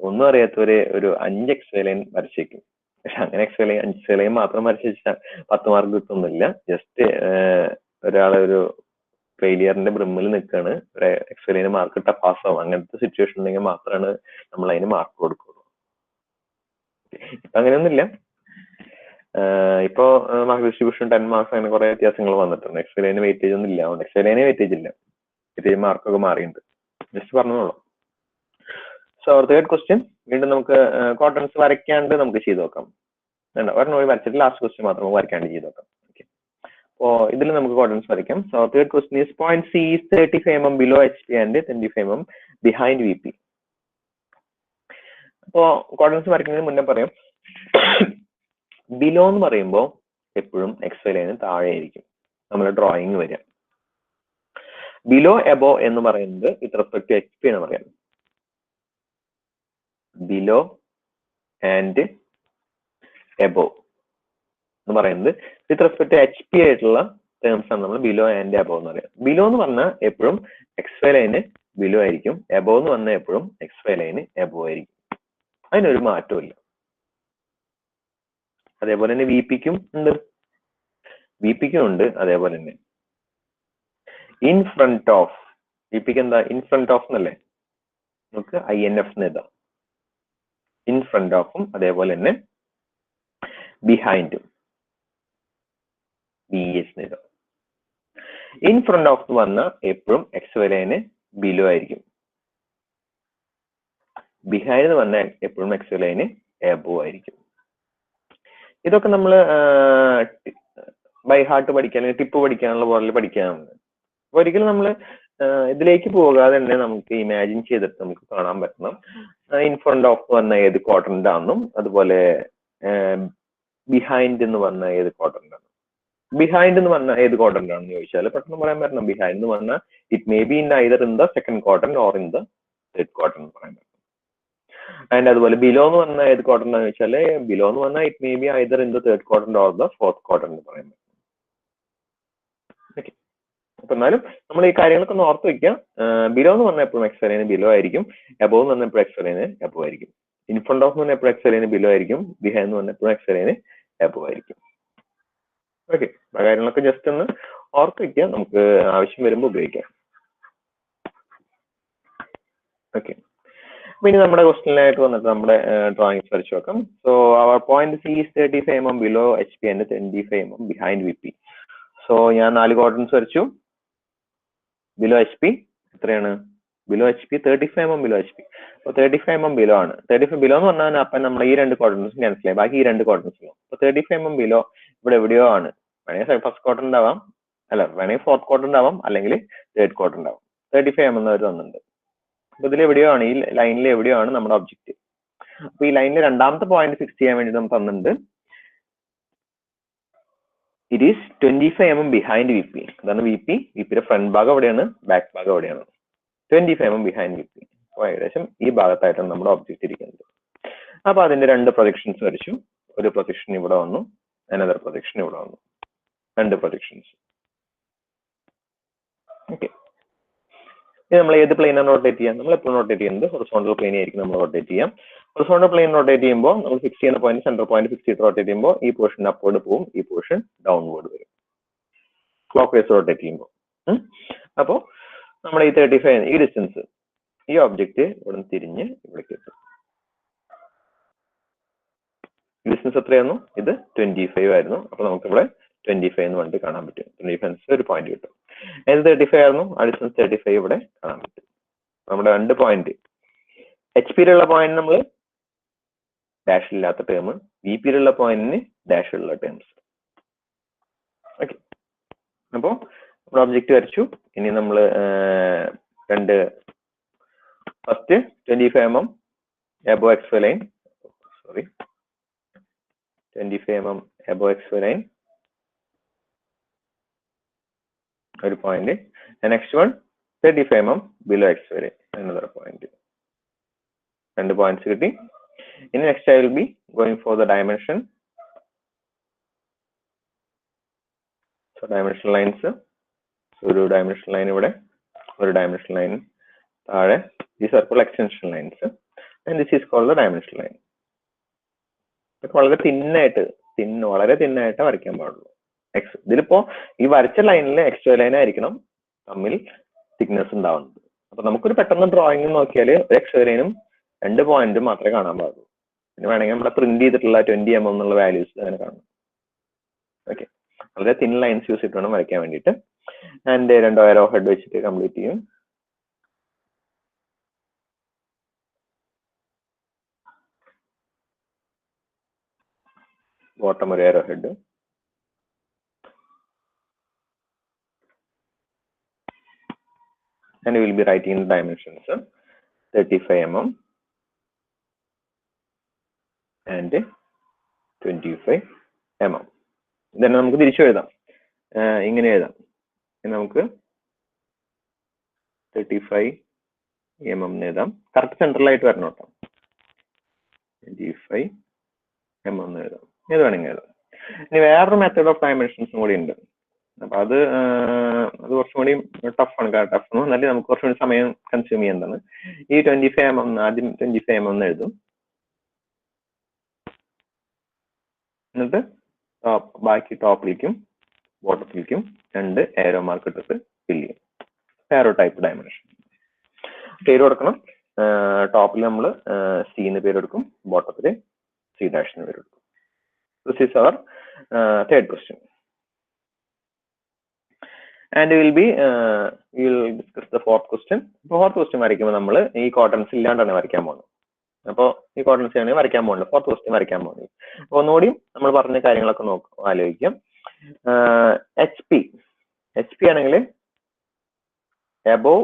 ഒന്നും അറിയാത്തവര് ഒരു 5 എക്സ് ലൈൻ വരച്ചേക്കും. പക്ഷെ അങ്ങനെ എക്സ് ലൈൻ മാത്രം വരച്ച് വെച്ചാൽ 10 മാർക്ക് കിട്ടുന്നില്ല. ജസ്റ്റ് ഒരാളെ ഒരു ഫെയിലിയറിന്റെ ബ്രിമ്മിൽ നിൽക്കുകയാണ്, ഒരു എക്സ് ലൈന് മാർക്ക് ഇട്ടാൽ പാസ്സാവും. അങ്ങനത്തെ സിറ്റുവേഷൻ ഉണ്ടെങ്കിൽ മാത്രമാണ് നമ്മൾ അതിന് മാർക്ക് കൊടുക്കുള്ളൂ. ഇപ്പൊ അങ്ങനെയൊന്നുമില്ല. ഇപ്പോ മാർക്ക് ഡിസ്ട്രിബ്യൂഷൻ 10 മാർക്സ് അങ്ങനെ കുറെ വ്യത്യാസങ്ങൾ വന്നിട്ടുണ്ട്. എക്സ് ലൈന് വെയിറ്റേജ് ഒന്നും ഇല്ല, എക്സ് ലൈന് വെയിറ്റേജ് ഇല്ല, വെയിറ്റേജ് മാർക്കൊക്കെ മാറിയിട്ടുണ്ട്. ജസ്റ്റ് പറഞ്ഞോളൂ. സോ അവർ തേർഡ് ക്വസ്റ്റ്യൻ വീണ്ടും നമുക്ക് ക്വാഡ്രൻസ് വരയ്ക്കാണ്ട് നമുക്ക് ചെയ്ത് നോക്കാം. വേണ്ട, ഒരെണ്ണം പോയി വരച്ചിട്ട് ലാസ്റ്റ് ക്വസ്റ്റ്യൻ മാത്രം വരയ്ക്കാണ്ട് ചെയ്ത് നോക്കാം. ഓക്കെ, അപ്പോ ഇതിൽ നമുക്ക് ക്വാഡ്രൻസ് വരയ്ക്കാം. So third question is point C is 35 mm below HP and 25 mm behind VP. അപ്പോ ക്വാഡ്രൻസ് വരയ്ക്കുന്നതിന് മുന്നേ പറയാം, ബിലോ എന്ന് പറയുമ്പോൾ എപ്പോഴും എക്സ് ലൈന് താഴെ ആയിരിക്കും നമ്മുടെ ഡ്രോയിങ് വരിക. ബിലോ എബോ എന്ന് പറയുന്നത് വിത്ത് റെസ്പെക്ട് ടു HP എന്ന് പറയാം. ബിലോ ആൻഡ് എബോ എന്ന് പറയുന്നത് വിത്ത് റെസ്പെക്ട് ടു HP ആയിട്ടുള്ള ടേംസ് ആണ് നമ്മൾ ബിലോ ആൻഡ് എബോ എന്ന് പറയാം. ബിലോ എന്ന് പറഞ്ഞാൽ എപ്പോഴും എക്സ് ലൈന് ബിലോ ആയിരിക്കും, എബോ എന്ന് പറഞ്ഞാൽ എപ്പോഴും എക്സ് ലൈന് എബോ ആയിരിക്കും. അതിനൊരു മാറ്റവും ഇല്ല. അതേപോലെ തന്നെ VPക്കും ഉണ്ട്, VPക്കും ഉണ്ട് അതേപോലെ തന്നെ. ഇൻ ഫ്രണ്ട് ഓഫ് VPക്ക് എന്താ ഇൻ ഫ്രണ്ട് ഓഫ് എന്നല്ലേ, നമുക്ക് INF എന്ന് എഴുതാം. ഇൻ ഫ്രണ്ട് ഓഫും അതേപോലെ തന്നെ ബിഹൈൻഡും BS എന്ന് എഴുതാം. ഇൻ ഫ്രണ്ട് ഓഫ് എന്ന് പറഞ്ഞാൽ എപ്പോഴും എക്സ് ലൈന് ബിലോ ആയിരിക്കും, ബിഹൈൻഡ് എന്ന് പറഞ്ഞാൽ എപ്പോഴും എക്സ് ലൈന് എബോ ആയിരിക്കും. ഇതൊക്കെ നമ്മൾ ബൈ ഹാർട്ട് പഠിക്കാൻ, അല്ലെങ്കിൽ ടിപ്പ് പഠിക്കാനുള്ള പോലെ പഠിക്കാനുണ്ട്. അപ്പൊ ഒരിക്കലും നമ്മൾ ഇതിലേക്ക് പോകാതെ തന്നെ നമുക്ക് ഇമാജിൻ ചെയ്തിട്ട് നമുക്ക് കാണാൻ പറ്റണം ഇൻ ഫ്രണ്ട് ഓഫ് വന്ന ഏത് ക്വാഡ്രന്റ് ആണെന്നും അതുപോലെ ബിഹൈൻഡ് എന്ന് പറഞ്ഞ ഏത് ക്വാഡ്രന്റ് ആണ്. ബിഹൈൻഡ് എന്ന് പറഞ്ഞ ഏത് ക്വാഡ്രന്റ് ആണെന്ന് ചോദിച്ചാൽ പെട്ടെന്ന് പറയാൻ പറ്റണം. ബിഹൈൻഡ് എന്ന് പറഞ്ഞാൽ it may be in either in the second quadrant or in the third quadrant പറയാൻ പറ്റും. ആൻഡ് അതുപോലെ ബിലോ എന്ന് പറഞ്ഞാൽ ഏത് ക്വാഡ്രന്റ് ആണെന്ന് വെച്ചാൽ ബിലോ എന്ന് പറഞ്ഞാൽ it may be either in the third quadrant or the fourth quadrant പറയാൻ പറ്റും. ഓക്കെ, അപ്പൊ എന്നാലും നമ്മൾ ഈ കാര്യങ്ങളൊക്കെ ഒന്ന് ഓർത്ത് വെക്കാം. ബിലോ എന്ന് പറഞ്ഞാൽ എപ്പോഴും എക്സ് ലൈന് ബിലോ ആയിരിക്കും, എബോ എന്ന് പറഞ്ഞാൽ എപ്പോഴും എക്സ് ലൈന് എബോ ആയിരിക്കും. ഇൻ ഫ്രണ്ട് ഓഫ് എന്ന് പറഞ്ഞാൽ എപ്പോഴും എക്സ് ലൈന് ബിലോ ആയിരിക്കും, ബിഹൈൻഡ് എന്ന് പറഞ്ഞാൽ എപ്പോഴും എക്സ് ലൈന് എബോ ആയിരിക്കും. ഓക്കെ, ആ കാര്യങ്ങളൊക്കെ ജസ്റ്റ് ഒന്ന് ഓർത്ത് വെക്കാം, നമുക്ക് ആവശ്യം വരുമ്പോൾ ഉപയോഗിക്കാം. ഓക്കെ, അപ്പൊ ഇനി നമ്മുടെ ക്വസ്റ്റ്യനിലായിട്ട് വന്നിട്ട് നമ്മുടെ ഡ്രോയിങ്സ് വരച്ചു നോക്കാം. So our point C is 35 mm below HP and 25 mm behind VP. So ഞാൻ 4 ക്വാഡ്രൻസ് വരച്ചു. ബിലോ HP എത്രയാണ്? Below HP 35 mm below HP. അപ്പൊ 35 mm ബിലോ ആണ്. 35 ബിലോ എന്ന് പറഞ്ഞാൽ അപ്പൊ നമ്മൾ ഈ 2 ക്വാഡ്രൻസ് ക്യാൻസൽ ചെയ്യാം, ബാക്കി ഈ 2 ക്വാഡ്രൻസ്. അപ്പൊ 35 mm ബിലോ ഇവിടെ എവിടെയോ ആണ്. വേണമെങ്കിൽ ഫസ്റ്റ് ക്വാഡ്രന്റ് ആവാം, അല്ല വേണമെങ്കിൽ ഫോർത്ത് ക്വാഡ്രന്റ് ആവാം, അല്ലെങ്കിൽ തേർഡ് ക്വാഡ്രന്റ് ആവാം. 35 mm എന്നവർ തന്നിട്ടുണ്ട്. അപ്പൊ ഇതിൽ എവിടെയോ ആണ്, ഈ ലൈനിൽ എവിടെയോ ആണ് നമ്മുടെ ഒബ്ജക്റ്റ്. അപ്പൊ ഈ ലൈനിൽ രണ്ടാമത്തെ പോയിന്റ് ഫിക്സ് ചെയ്യാൻ വേണ്ടി നമുക്ക് തന്നിട്ടുണ്ട്. It is 25 mm behind VP. അതാണ് VPയുടെ ഫ്രണ്ട് ഭാഗം എവിടെയാണ്, ബാക്ക് ഭാഗം എവിടെയാണ്. 25 mm ബിഹൈൻഡ് VP. അപ്പൊ ഏകദേശം ഈ ഭാഗത്തായിട്ടാണ് നമ്മുടെ ഒബ്ജക്റ്റ് ഇരിക്കുന്നത്. അപ്പൊ അതിന്റെ 2 പ്രൊജക്ഷൻസ് വരച്ചു. ഒരു പ്രൊജക്ഷൻ ഇവിടെ വന്നു, അനദർ പ്രൊജക്ഷൻ ഇവിടെ വന്നു, 2 പ്രൊജക്ഷൻസ്. ഓക്കെ, ഇത് നമ്മൾ ഏത് പ്ലെയിനാണ് റൊട്ടേറ്റ് ചെയ്യാം? നമ്മൾ എപ്പോഴും റൊട്ടേറ്റ് ചെയ്യുന്നത് ഹൊറിസോണ്ടൽ പ്ലെയിൻ ആയിരിക്കും നമ്മൾ റൊട്ടേറ്റ് ചെയ്യാം. ഹൊറിസോണ്ടൽ പ്ലെയിൻ റൊട്ടേറ്റ് ചെയ്യുമ്പോൾ നമ്മൾ ഫിക്സ് ചെയ്യുന്ന പോയിന്റ്, സെന്റർ പോയിന്റ് ഫിക്സ് ചെയ്ത് റൊട്ടേറ്റ് ചെയ്യുമ്പോൾ ഈ പോർഷൻ അപ്വേർഡ് പോകും, ഈ പോർഷൻ ഡൗൺവേർഡ് വരും ക്ലോക്ക് വൈസ് റൊട്ടേറ്റ് ചെയ്യുമ്പോൾ. അപ്പോൾ നമ്മൾ ഈ 35 ഈ ഡിസ്റ്റൻസ്, ഈ ഒബ്ജക്റ്റ് ഇവിടെ നിന്ന് തിരിഞ്ഞ് ഇവിടേക്ക് എത്തും. ഡിസ്റ്റൻസ് എത്രയായിരുന്നു? ഇത് 25 ആയിരുന്നു. അപ്പൊ നമുക്ക് ഇവിടെ 25 എന്ന് പറഞ്ഞിട്ട് കാണാൻ പറ്റും. 25 ഒരു പോയിന്റ് കിട്ടും. ഇത് 35 ആയിരുന്നു, ആ ഡിസ്റ്റൻസ് 35 ഇവിടെ കാണാൻ പറ്റും. നമ്മുടെ 2 പോയിന്റ്, HP-യിലുള്ള പോയിന്റ് നമ്മൾ ഡാഷ് ഇല്ലാത്ത ടേം, VP-യിലുള്ള പോയിന്റിന് ഡാഷ് ഉള്ള ടേംസ്. ഓക്കെ, അപ്പോ നമ്മൾ ഒബ്ജക്റ്റ് വരച്ചു. ഇനി നമ്മൾ first 25 mm above X line, 25 mm above X line ഒരു point. Next one 35 mm below X line another point. 2 points കിട്ടി. ഇനി next I will be going for the dimension. So dimension lines, ഒരു dimension line ഇവിടെ, ഒരു dimension line താഴെ, These are called extension lines, and this is called the dimension line. വളരെ വളരെ തിന്നായിട്ട് വരയ്ക്കാൻ പാടുള്ളൂ. ഇതിലിപ്പോ ഈ വരച്ച ലൈനിൽ എക്സ് ലൈൻ ആയിരിക്കണം തമ്മിൽ തിക്നെസ് ഉണ്ടാവുന്നത്. അപ്പൊ നമുക്കൊരു പെട്ടെന്ന് ഡ്രോയിങ് നോക്കിയാൽ എക്സ് ലൈനും 2 പോയിന്റും മാത്രമേ കാണാൻ പാടുള്ളൂ. പിന്നെ വേണമെങ്കിൽ നമ്മുടെ പ്രിന്റ് ചെയ്തിട്ടുള്ള 20 mm എന്നുള്ള വാല്യൂസ് അങ്ങനെ കാണും. ഓക്കെ, വളരെ തിൻ ലൈൻസ് യൂസ് ചെയ്തിട്ട് വേണം വരയ്ക്കാൻ വേണ്ടിയിട്ട്. ആൻഡ് 2 arrow head വെച്ചിട്ട് കംപ്ലീറ്റ് ചെയ്യും. ബോട്ടം ഒരു arrow head, and we will be writing the dimensions 35 mm and 25 mm. Then നമുക്ക് തിരിച്ചു എഴുതാം, ഇങ്ങനെ എഴുതാം. നമുക്ക് 35 mm എഴുതാം. കറക്റ്റ് സെൻട്രലായിട്ട് വരണം കേട്ടോ. 25 mm എഴുതാം. ഏത് വേണമെങ്കിൽ എഴുതാം. ഇനി വേറൊരു മെത്തേഡ് ഓഫ് ഡയമെൻഷൻസും കൂടി ഉണ്ട്. അപ്പൊ അത് കുറച്ചും കൂടി ടഫാണ്. ടഫ് എന്നാലും നമുക്ക് കുറച്ചും കൂടി സമയം കൺസ്യൂം ചെയ്യേണ്ടതാണ്. ഈ 25 mm ആദ്യം 25 mm എഴുതും. എന്നിട്ട് ബാക്കി ടോപ്പിലേക്കും ബോട്ടത്തിലേക്കും 2 arrow മാർക്ക് ഇട്ടിട്ട് ഫില്ല് ചെയ്യും. ആരോ ടൈപ്പ് ഡയമെൻഷൻ പേര് കൊടുക്കണം. ടോപ്പിൽ നമ്മൾ സി എന്ന് പേര് കൊടുക്കും, ബോട്ടത്തിൽ C' എന്ന് പേര് കൊടുക്കും. This is our third question. And we will discuss the fourth question. Fourth question വരയ്ക്കുമ്പോൾ നമ്മൾ ഈ കോട്ടൺസ് ഇല്ലാണ്ടാണ് വരയ്ക്കാൻ പോകുന്നത്. അപ്പോൾ ഈ കോട്ടൺസ് ആണ് വരയ്ക്കാൻ പോകുന്നത്. ഫോർത്ത് ക്വസ്റ്റ്യൻ വരയ്ക്കാൻ പോകുന്നത്. അപ്പോൾ ഒന്നുകൂടി നമ്മൾ പറഞ്ഞ കാര്യങ്ങളൊക്കെ ആലോചിക്കാം. എച്ച് പി ആണെങ്കിൽ above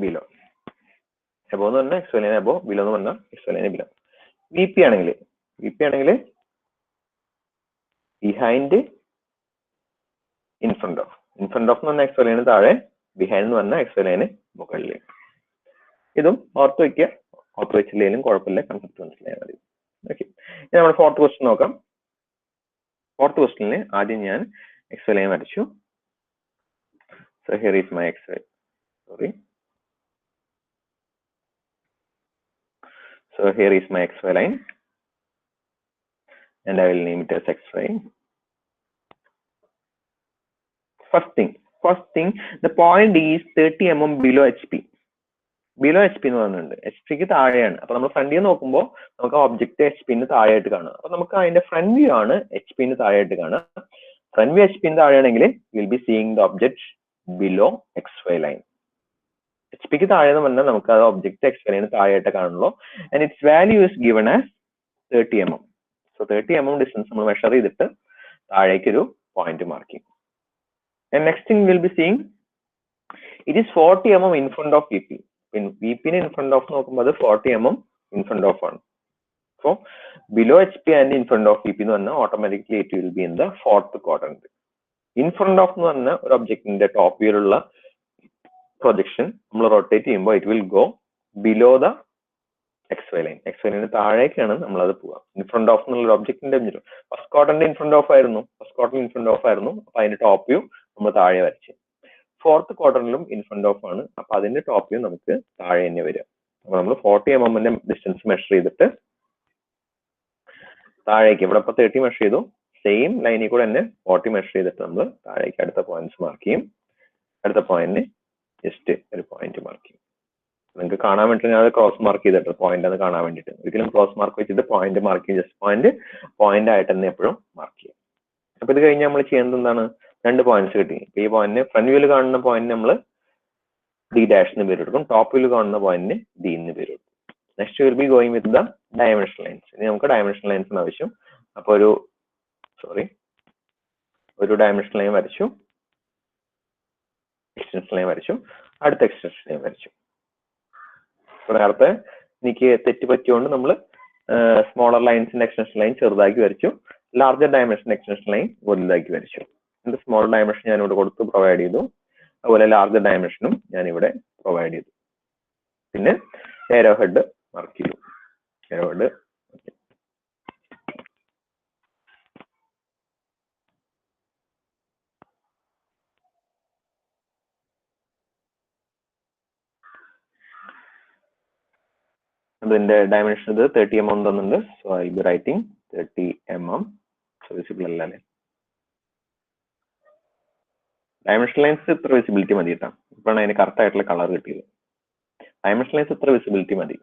below. above എന്ന് പറഞ്ഞാൽ എക്സ് ലൈൻ above, below എന്ന് പറഞ്ഞാൽ X line below. V P ആണെങ്കിൽ behind in front of. In front of എന്ന് പറഞ്ഞാൽ എക്സ് ലൈന് താഴെ, ബിഹൈൻഡ് എന്ന് പറഞ്ഞാൽ എക്സ് ലൈന് മുകളിൽ. ഇതും ഓർത്ത് വയ്ക്കുക. ഓർത്ത് വെച്ചില്ലെങ്കിലും കുഴപ്പമില്ല, കൺസെപ്റ്റ് മനസ്സിലായാൽ മതി. ഓക്കെ, ഇനി നമ്മൾ ഫോർത്ത് ക്വസ്റ്റ്യൻ നോക്കാം. ഫോർത്ത് ക്വസ്റ്റ്യനിൽ ആദ്യം ഞാൻ എക്സ് ലൈൻ വരച്ചു. So here is my xy. So here is my xy line, and I will name it as xy. First thing, the point is 30 mm below HP. Below H P എന്ന് പറഞ്ഞിട്ടുണ്ട്. H പിക്ക് താഴെയാണ്. അപ്പൊ നമ്മൾ front view നോക്കുമ്പോൾ നമുക്ക് object H പിന്ന് താഴെയായിട്ട് കാണാം. അപ്പൊ നമുക്ക് അതിന്റെ ഫ്രണ്ട് വ്യൂ ആണ് എച്ച് പിന്ന് താഴെയായിട്ട് കാണാം. ഫ്രണ്ട് വ്യൂ എച്ച് പിന്ന് താഴെയാണെങ്കിൽ will be seeing the object below X Y line. H പിക്ക് താഴെ എന്ന് പറഞ്ഞാൽ നമുക്ക് അത് ഒബ്ജക്ട് എക്സ് വൈ ലൈന് താഴെയായിട്ട് കാണുള്ളൂ. And it's value is given as 30 mm. So 30 mm distance നമ്മൾ മെഷർ ചെയ്തിട്ട് താഴേക്കൊരു പോയിന്റ് മാർക്ക് ചെയ്യും. And next thing will be seeing it is 40 mm in front of V P. V പിന് in front of നോക്കുമ്പോൾ അത് 40 mm in front of ആണ്. So below H P and in front of V P എന്ന് പറഞ്ഞാൽ automatically it will be in the fourth quadrant. In front of എന്ന് പറഞ്ഞാൽ ഒരു ഒബ്ജക്റ്റിന്റെ ടോപ്പ് വ്യൂലുള്ള പ്രൊജക്ഷൻ നമ്മൾ റൊട്ടേറ്റ് ചെയ്യുമ്പോൾ it will go below the X Y line. X Y ലൈന് താഴേക്കാണ് നമ്മൾ അത് പോവുക. ഇൻ ഫ്രണ്ട് ഓഫ് എന്നുള്ള ഒബ്ജക്റ്റിന്റെ first quadrant in front of ആയിരുന്നു. അപ്പൊ അതിന്റെ ടോപ്പ് വ്യൂ നമ്മൾ താഴെ വരച്ചു. ഫോർത്ത് ക്വാർട്ടറിലും ഇൻ ഫ്രണ്ട് ഓഫ് ആണ്. അപ്പൊ അതിന്റെ ടോപ്പ് വ്യൂ നമുക്ക് താഴെ തന്നെ വരിക. അപ്പൊ നമ്മൾ 40 mm ഡിസ്റ്റൻസ് മെഷർ ചെയ്തിട്ട് താഴേക്ക്, ഇവിടെ ഇപ്പൊ 30 മെഷർ ചെയ്തു, സെയിം ലൈനിൽ കൂടെ തന്നെ 40 മെഷർ ചെയ്തിട്ട് നമ്മൾ താഴേക്ക് അടുത്ത പോയിന്റ്സ് മാർക്ക് ചെയ്യും. അടുത്ത പോയിന്റിന് ജസ്റ്റ് ഒരു പോയിന്റ് മാർക്ക് ചെയ്യും. നിങ്ങൾക്ക് കാണാൻ വേണ്ടിട്ട് ഞാൻ ക്രോസ് മാർക്ക് ചെയ്തിട്ട് പോയിന്റ് എന്ന് കാണാൻ വേണ്ടിയിട്ട്. ഒരിക്കലും ക്രോസ് മാർക്ക് വെച്ചിട്ട് പോയിന്റ് മാർക്ക് ചെയ്യും. ജസ്റ്റ് പോയിന്റ് ആയിട്ട് തന്നെ എപ്പോഴും മാർക്ക് ചെയ്യും. അപ്പൊ ഇത് കഴിഞ്ഞ് നമ്മൾ ചെയ്യുന്നത് എന്താണ്? 2 പോയിന്റ്സ് കിട്ടി. ഇപ്പൊ ഈ പോയിന്റ് ഫ്രണ്ട് വ്യൂല് കാണുന്ന പോയിന്റ് നമ്മൾ ഡി ഡാഷ് എന്ന് പേര് കൊടുക്കും. ടോപ്പ് വ്യൂല് കാണുന്ന പോയിന്റിന് ഡി എന്ന് പേര് കൊടുക്കും. Next will be going with the dimension lines. ഇനി നമുക്ക് ഡയമെൻഷൻ ലൈൻസിന് ആവശ്യം. അപ്പൊ ഒരു ഡയമെൻഷൻ ലൈൻ വരച്ചു, എക്സ്റ്റൻഷൻ ലൈൻ വരച്ചു, അടുത്ത എക്സ്റ്റൻഷൻ ലൈൻ വരച്ചു. ഇപ്പൊ നേരത്തെ എനിക്ക് തെറ്റ് പറ്റിയോണ്ട് നമ്മൾ സ്മോളർ ലൈൻസിന്റെ എക്സ്റ്റൻഷൻ ലൈൻ ചെറുതാക്കി വരച്ചു, ലാർജർ ഡയമെൻഷൻ എക്സ്റ്റൻഷൻ ലൈൻ വലുതാക്കി വരച്ചു. സ്മോൾ ഡയമെൻഷൻ ഞാൻ ഇവിടെ കൊടുത്ത് പ്രൊവൈഡ് ചെയ്തു. അതുപോലെ ലാർജർ ഡയമെൻഷനും ഞാൻ ഇവിടെ പ്രൊവൈഡ് ചെയ്തു. പിന്നെ ഏരോ ഹെഡ് മാർക്ക് ചെയ്തു. ഏരോ ഹെഡ് അതിന്റെ ഡയമെൻഷൻ ഇത് 30 mm തന്നുണ്ട്. So I be writing 30 mm. So visible അല്ല അല്ലേ? ഡയമെൻഷൻ ലൈൻസ് ഇത്ര വിസിബിലിറ്റി മതി കേട്ടോ. ഇപ്പോഴാണ് അതിന് കറക്റ്റ് ആയിട്ടുള്ള കളർ കിട്ടിയത്. ഡയമെൻഷൻ ലൈൻസ് ഇത്ര വിസിബിലിറ്റി മതി.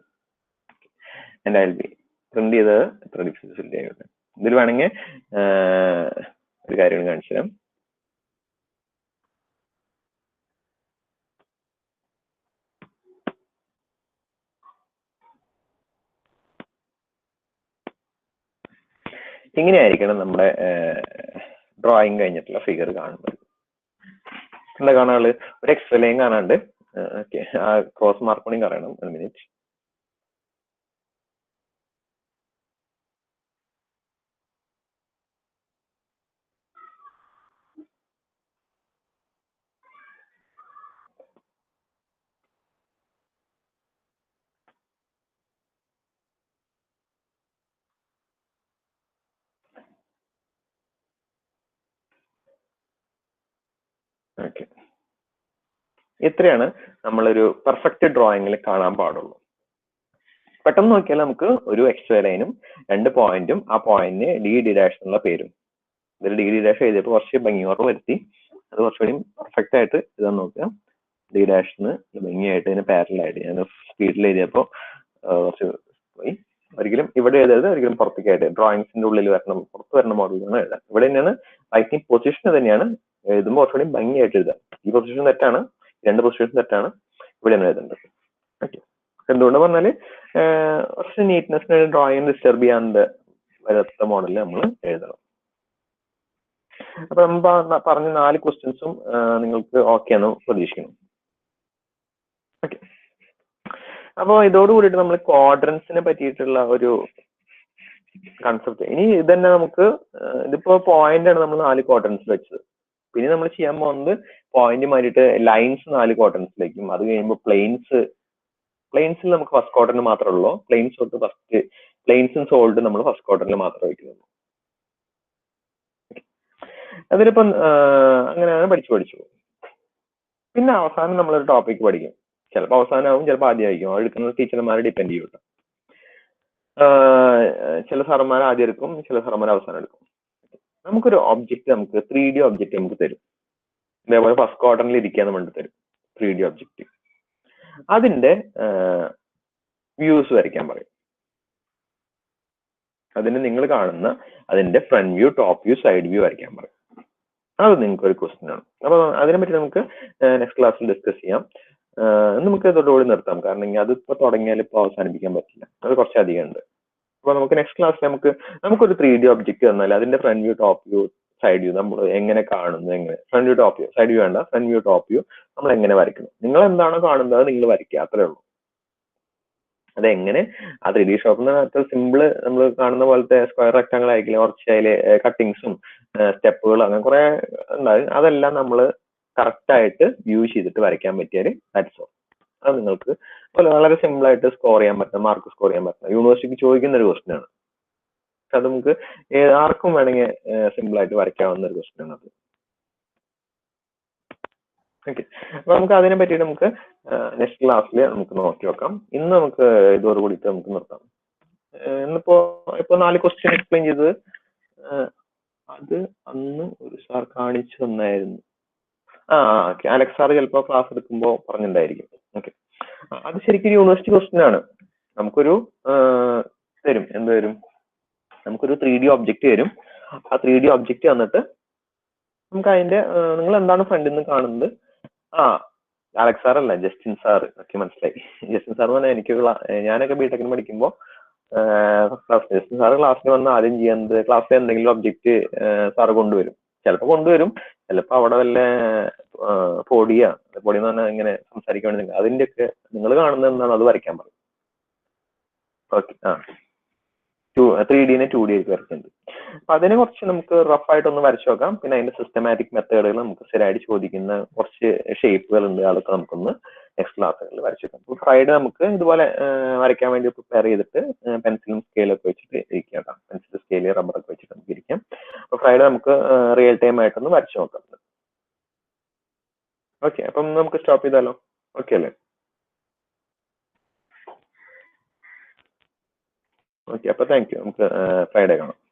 എൻ്റെ ഐ ബി പ്രിന്റ് ചെയ്ത് ഇത്ര വിസിബിലിറ്റി ആയിക്കോട്ടെ. ഇതിൽ വേണമെങ്കിൽ ഒരു കാര്യം കാണിച്ചു തരാം. ഇങ്ങനെയായിരിക്കണം നമ്മുടെ ഡ്രോയിങ് കഴിഞ്ഞിട്ടുള്ള ഫിഗർ കാണുന്നത്. എന്താ കാണാനുള്ളത്? ഒരു എക്സ്ട്രാ ലൈൻ കാണാണ്ട്. ഓക്കെ, ആ ക്രോസ് മാർക്ക് കൂടി പറയണം. 1 മിനിറ്റ്. ഓക്കെ, ഇത്രയാണ് നമ്മളൊരു പെർഫെക്റ്റ് ഡ്രോയിങ്ങിൽ കാണാൻ പാടുള്ളൂ. പെട്ടെന്ന് നോക്കിയാൽ നമുക്ക് ഒരു എക്സ്ട്രാ ലൈനും 2 പോയിന്റും ആ പോയിന്റിന് ഡി ഡാഷ് എന്നുള്ള പേരും. ഇതിൽ ഡി ഡാഷ് എഴുതിയപ്പോൾ കുറച്ച് ഭംഗിയോടെ വരുത്തി. അത് കുറച്ചുകൂടി പെർഫെക്റ്റ് ആയിട്ട് ഇതാന്ന് നോക്കുക. ഡി ഡാഷിന് ഭംഗിയായിട്ട് ഇതിന് പാരലായിട്ട് ഞാൻ സ്പീഡിൽ എഴുതിയപ്പോൾ കുറച്ച് പോയി. ഒരിക്കലും ഇവിടെ എഴുതരുത്, ഒരിക്കലും പുറത്തേക്കായിട്ട് ഡ്രോയിങ്സിന്റെ ഉള്ളിൽ വരണം, പുറത്ത് വരുന്ന മോഡലാണ് എഴുതാൻ. ഇവിടെ തന്നെയാണ് റൈറ്റിംഗ് പൊസിഷൻ തന്നെയാണ്. എഴുതുമ്പോൾ കുറച്ചുകൂടി ഭംഗിയായിട്ട് എഴുതാം. ഈ പൊസിഷൻ തെറ്റാണ്, 2 പൊസിഷൻ തെറ്റാണ്, ഇവിടെയാണ് എഴുതേണ്ടത്. ഓക്കെ, എന്തുകൊണ്ട് പറഞ്ഞാല് കുറച്ച് നീറ്റ്നെസ്സിന് ഡ്രോയിങ് ഡിസ്റ്റർബ് ചെയ്യാണ്ട് വരാത്ത മോഡലിൽ നമ്മൾ എഴുതണം. അപ്പൊ നമ്മൾ പറഞ്ഞ 4 ക്വസ്റ്റ്യൻസും നിങ്ങൾക്ക് ഓക്കെ ആണെന്ന് പ്രതീക്ഷിക്കുന്നു. ഓക്കെ, അപ്പോൾ ഇതോടുകൂടിയിട്ട് നമ്മൾ ക്വാഡ്രൻസിനെ പറ്റിയിട്ടുള്ള ഒരു കൺസെപ്റ്റ്. ഇനി ഇതന്നെ നമുക്ക് ഇതിപ്പോ പോയിന്റ് ആണ് നമ്മൾ 4 ക്വാഡ്രൻസിൽ വെച്ചത്. പിന്നെ നമ്മൾ ചെയ്യാൻ പോകുന്നത് പോയിന്റ് മാറിയിട്ട് ലൈൻസ് 4 ക്വാഡ്രൻസിലേക്കും, അത് കഴിയുമ്പോൾ പ്ലെയിൻസിൽ നമുക്ക് ഫസ്റ്റ് ക്വാഡ്രന്റ് മാത്രമേ ഉള്ളൂ. പ്ലെയിൻസ് തൊട്ട് ഫസ്റ്റ് പ്ലെയിൻസും സോൾഡ് നമ്മൾ ഫസ്റ്റ് ക്വാഡ്രന്റിൽ മാത്രമേ വയ്ക്കുന്നുള്ളൂ. അതിലിപ്പം അങ്ങനെയാണ് പഠിച്ചു. പിന്നെ അവസാനം നമ്മളൊരു ടോപ്പിക് പഠിക്കും. ചിലപ്പോൾ അവസാനമാവും, ചിലപ്പോൾ ആദ്യമായിരിക്കും. അത് എടുക്കുന്ന ടീച്ചർമാരെ ഡിപ്പെൻഡ് ചെയ്യും കേട്ടോ. ചില സാറന്മാർ ആദ്യം എടുക്കും, ചില സാറന്മാർ അവസാനം എടുക്കും. നമുക്കൊരു ഒബ്ജക്റ്റ്, നമുക്ക് 3D ഒബ്ജക്റ്റ് നമുക്ക് തരും. ഇതേപോലെ ഫസ്റ്റ് ക്വാഡ്രന്റിൽ ഇരിക്കാന്ന് പറഞ്ഞിട്ട് തരും 3D ഒബ്ജക്റ്റ്. അതിന്റെ വ്യൂസ് വരയ്ക്കാൻ പറയും. അതിന് നിങ്ങൾ കാണുന്ന അതിന്റെ front view, top view, side view വരയ്ക്കാൻ പറയും. അത് നിങ്ങൾക്ക് ഒരു ക്വസ്റ്റ്യൻ ആണ്. അപ്പൊ അതിനെപ്പറ്റി നമുക്ക് നെക്സ്റ്റ് ക്ലാസ്സിൽ ഡിസ്കസ് ചെയ്യാം. നമുക്ക് ഇതോടുകൂടി നിർത്താം, കാരണം അതിപ്പോ തുടങ്ങിയാൽ ഇപ്പോൾ അവസാനിപ്പിക്കാൻ പറ്റില്ല, അത് കുറച്ചധികം ഉണ്ട്. അപ്പൊ നമുക്ക് നെക്സ്റ്റ് ക്ലാസ്സിൽ നമുക്കൊരു 3D ഒബ്ജക്റ്റ് തന്നാൽ അതിന്റെ front view, top view, side view നമ്മൾ എങ്ങനെ കാണുന്നു, എങ്ങനെ front view, top view, side view വേണ്ട, ഫ്രണ്ട് വ്യൂ, ടോപ്പ് വ്യൂ നമ്മൾ എങ്ങനെ വരയ്ക്കണം. നിങ്ങൾ എന്താണോ കാണുന്നത് നിങ്ങൾ വരയ്ക്കുക, അത്രേ ഉള്ളൂ. അതെങ്ങനെ ആ 3D ഷോപ്പിൽ അത്ര സിമ്പിള് നമ്മൾ കാണുന്ന പോലത്തെ സ്ക്വയർ റെക്ടാങ്കിൾ ആയിരിക്കില്ല, കുറച്ച് അതിൽ കട്ടിങ്സും സ്റ്റെപ്പുകളും അങ്ങനെ കുറെ ഉണ്ടാകും. അതെല്ലാം നമ്മൾ കറക്റ്റ് ആയിട്ട് വ്യൂ ചെയ്തിട്ട് വരയ്ക്കാൻ പറ്റിയാൽ ദാറ്റ്സ് ഓൾ. അത് നിങ്ങൾക്ക് വളരെ സിമ്പിൾ ആയിട്ട് സ്കോർ ചെയ്യാൻ പറ്റുന്ന, മാർക്ക് സ്കോർ ചെയ്യാൻ പറ്റുന്ന, യൂണിവേഴ്സിറ്റിക്ക് ചോദിക്കുന്ന ഒരു ക്വസ്റ്റ്യൻ ആണ്. അത് നമുക്ക് ആർക്കും വേണമെങ്കിൽ സിമ്പിൾ ആയിട്ട് വരയ്ക്കാവുന്ന ഒരു ക്വസ്റ്റ്യൻ ആണ് അത്. ഓക്കെ, അപ്പൊ നമുക്ക് അതിനെ പറ്റി നമുക്ക് നെക്സ്റ്റ് ക്ലാസ്സിൽ നമുക്ക് നോക്കി വെക്കാം. ഇന്ന് നമുക്ക് ഇതോട് കൂടിയിട്ട് നമുക്ക് നിർത്താം. ഇപ്പൊ 4 ക്വസ്റ്റ്യൻ എക്സ്പ്ലെയിൻ ചെയ്തത് അത് അന്ന് ഒരു സാർ കാണിച്ചു തന്നായിരുന്നു. ഓക്കെ, അലക്സ് സാർ ചിലപ്പോൾ ക്ലാസ് എടുക്കുമ്പോൾ പറഞ്ഞിട്ടുണ്ടായിരിക്കും. ഓക്കെ, അത് ശരിക്കും യൂണിവേഴ്സിറ്റി ക്വസ്റ്റ്യൻ ആണ്. നമുക്കൊരു തരും, എന്ത് തരും? നമുക്കൊരു 3D ഒബ്ജക്റ്റ് തരും. ആ 3D ഒബ്ജക്റ്റ് വന്നിട്ട് നമുക്ക് അതിന്റെ നിങ്ങൾ എന്താണ് ഫ്രണ്ടിൽ നിന്ന് കാണുന്നത്? അലക്സ് സാർ അല്ല, ജസ്റ്റിൻ സാർ. ഓക്കെ, മനസ്സിലായി. ജസ്റ്റിൻ സാർ എന്ന് പറഞ്ഞാൽ ഞാനൊക്കെ ബിടെക്കിന് പഠിക്കുമ്പോൾ ജസ്റ്റിൻ സാറ് ക്ലാസ്സിൽ വന്ന് ആദ്യം ചെയ്യുന്നത് ക്ലാസ്സിൽ എന്തെങ്കിലും ഒബ്ജക്റ്റ് സാറ് കൊണ്ടുവരും. ചിലപ്പോൾ കൊണ്ടുവരും, ചിലപ്പോൾ അവിടെ വല്ല പൊടി എന്ന് പറഞ്ഞാൽ ഇങ്ങനെ സംസാരിക്കാൻ വേണ്ടി അതിന്റെയൊക്കെ നിങ്ങൾ കാണുന്നത് എന്താണ് അത് വരയ്ക്കാൻ പറയും. ഓക്കെ, 3D 2D ആയിട്ട് വരയ്ക്കുന്നത്. അപ്പൊ അതിനെ കുറച്ച് നമുക്ക് റഫ് ആയിട്ടൊന്ന് വരച്ചു നോക്കാം. പിന്നെ അതിന്റെ സിസ്റ്റമാറ്റിക് മെത്തേഡുകൾ, നമുക്ക് സ്ഥിരമായിട്ട് ചോദിക്കുന്ന കുറച്ച് ഷേപ്പുകൾ ഉണ്ട്, അതൊക്കെ നമുക്കൊന്ന് നെക്സ്റ്റ് ക്ലാസ്സുകളിൽ വരച്ചു നോക്കാം. അപ്പോൾ ഫ്രൈഡേ നമുക്ക് ഇതുപോലെ വരയ്ക്കാൻ വേണ്ടി പ്രിപ്പയർ ചെയ്തിട്ട് പെൻസിലും സ്കെയിലൊക്കെ വെച്ചിട്ട് ഇരിക്കാം. പെൻസിൽ, സ്കെയിൽ, റബ്ബറൊക്കെ വെച്ചിട്ട് നമുക്ക് ഇരിക്കാം. അപ്പോൾ ഫ്രൈഡേ നമുക്ക് റിയൽ ടൈം ആയിട്ടൊന്ന് വരച്ചു നോക്കാം. ഓക്കെ, അപ്പം നമുക്ക് സ്റ്റോപ്പ് ചെയ്താലോ? ഓക്കെ അല്ലേ? ഓക്കെ, അപ്പോൾ താങ്ക് യു. നമുക്ക് ഫ്രൈഡേ കാണാം.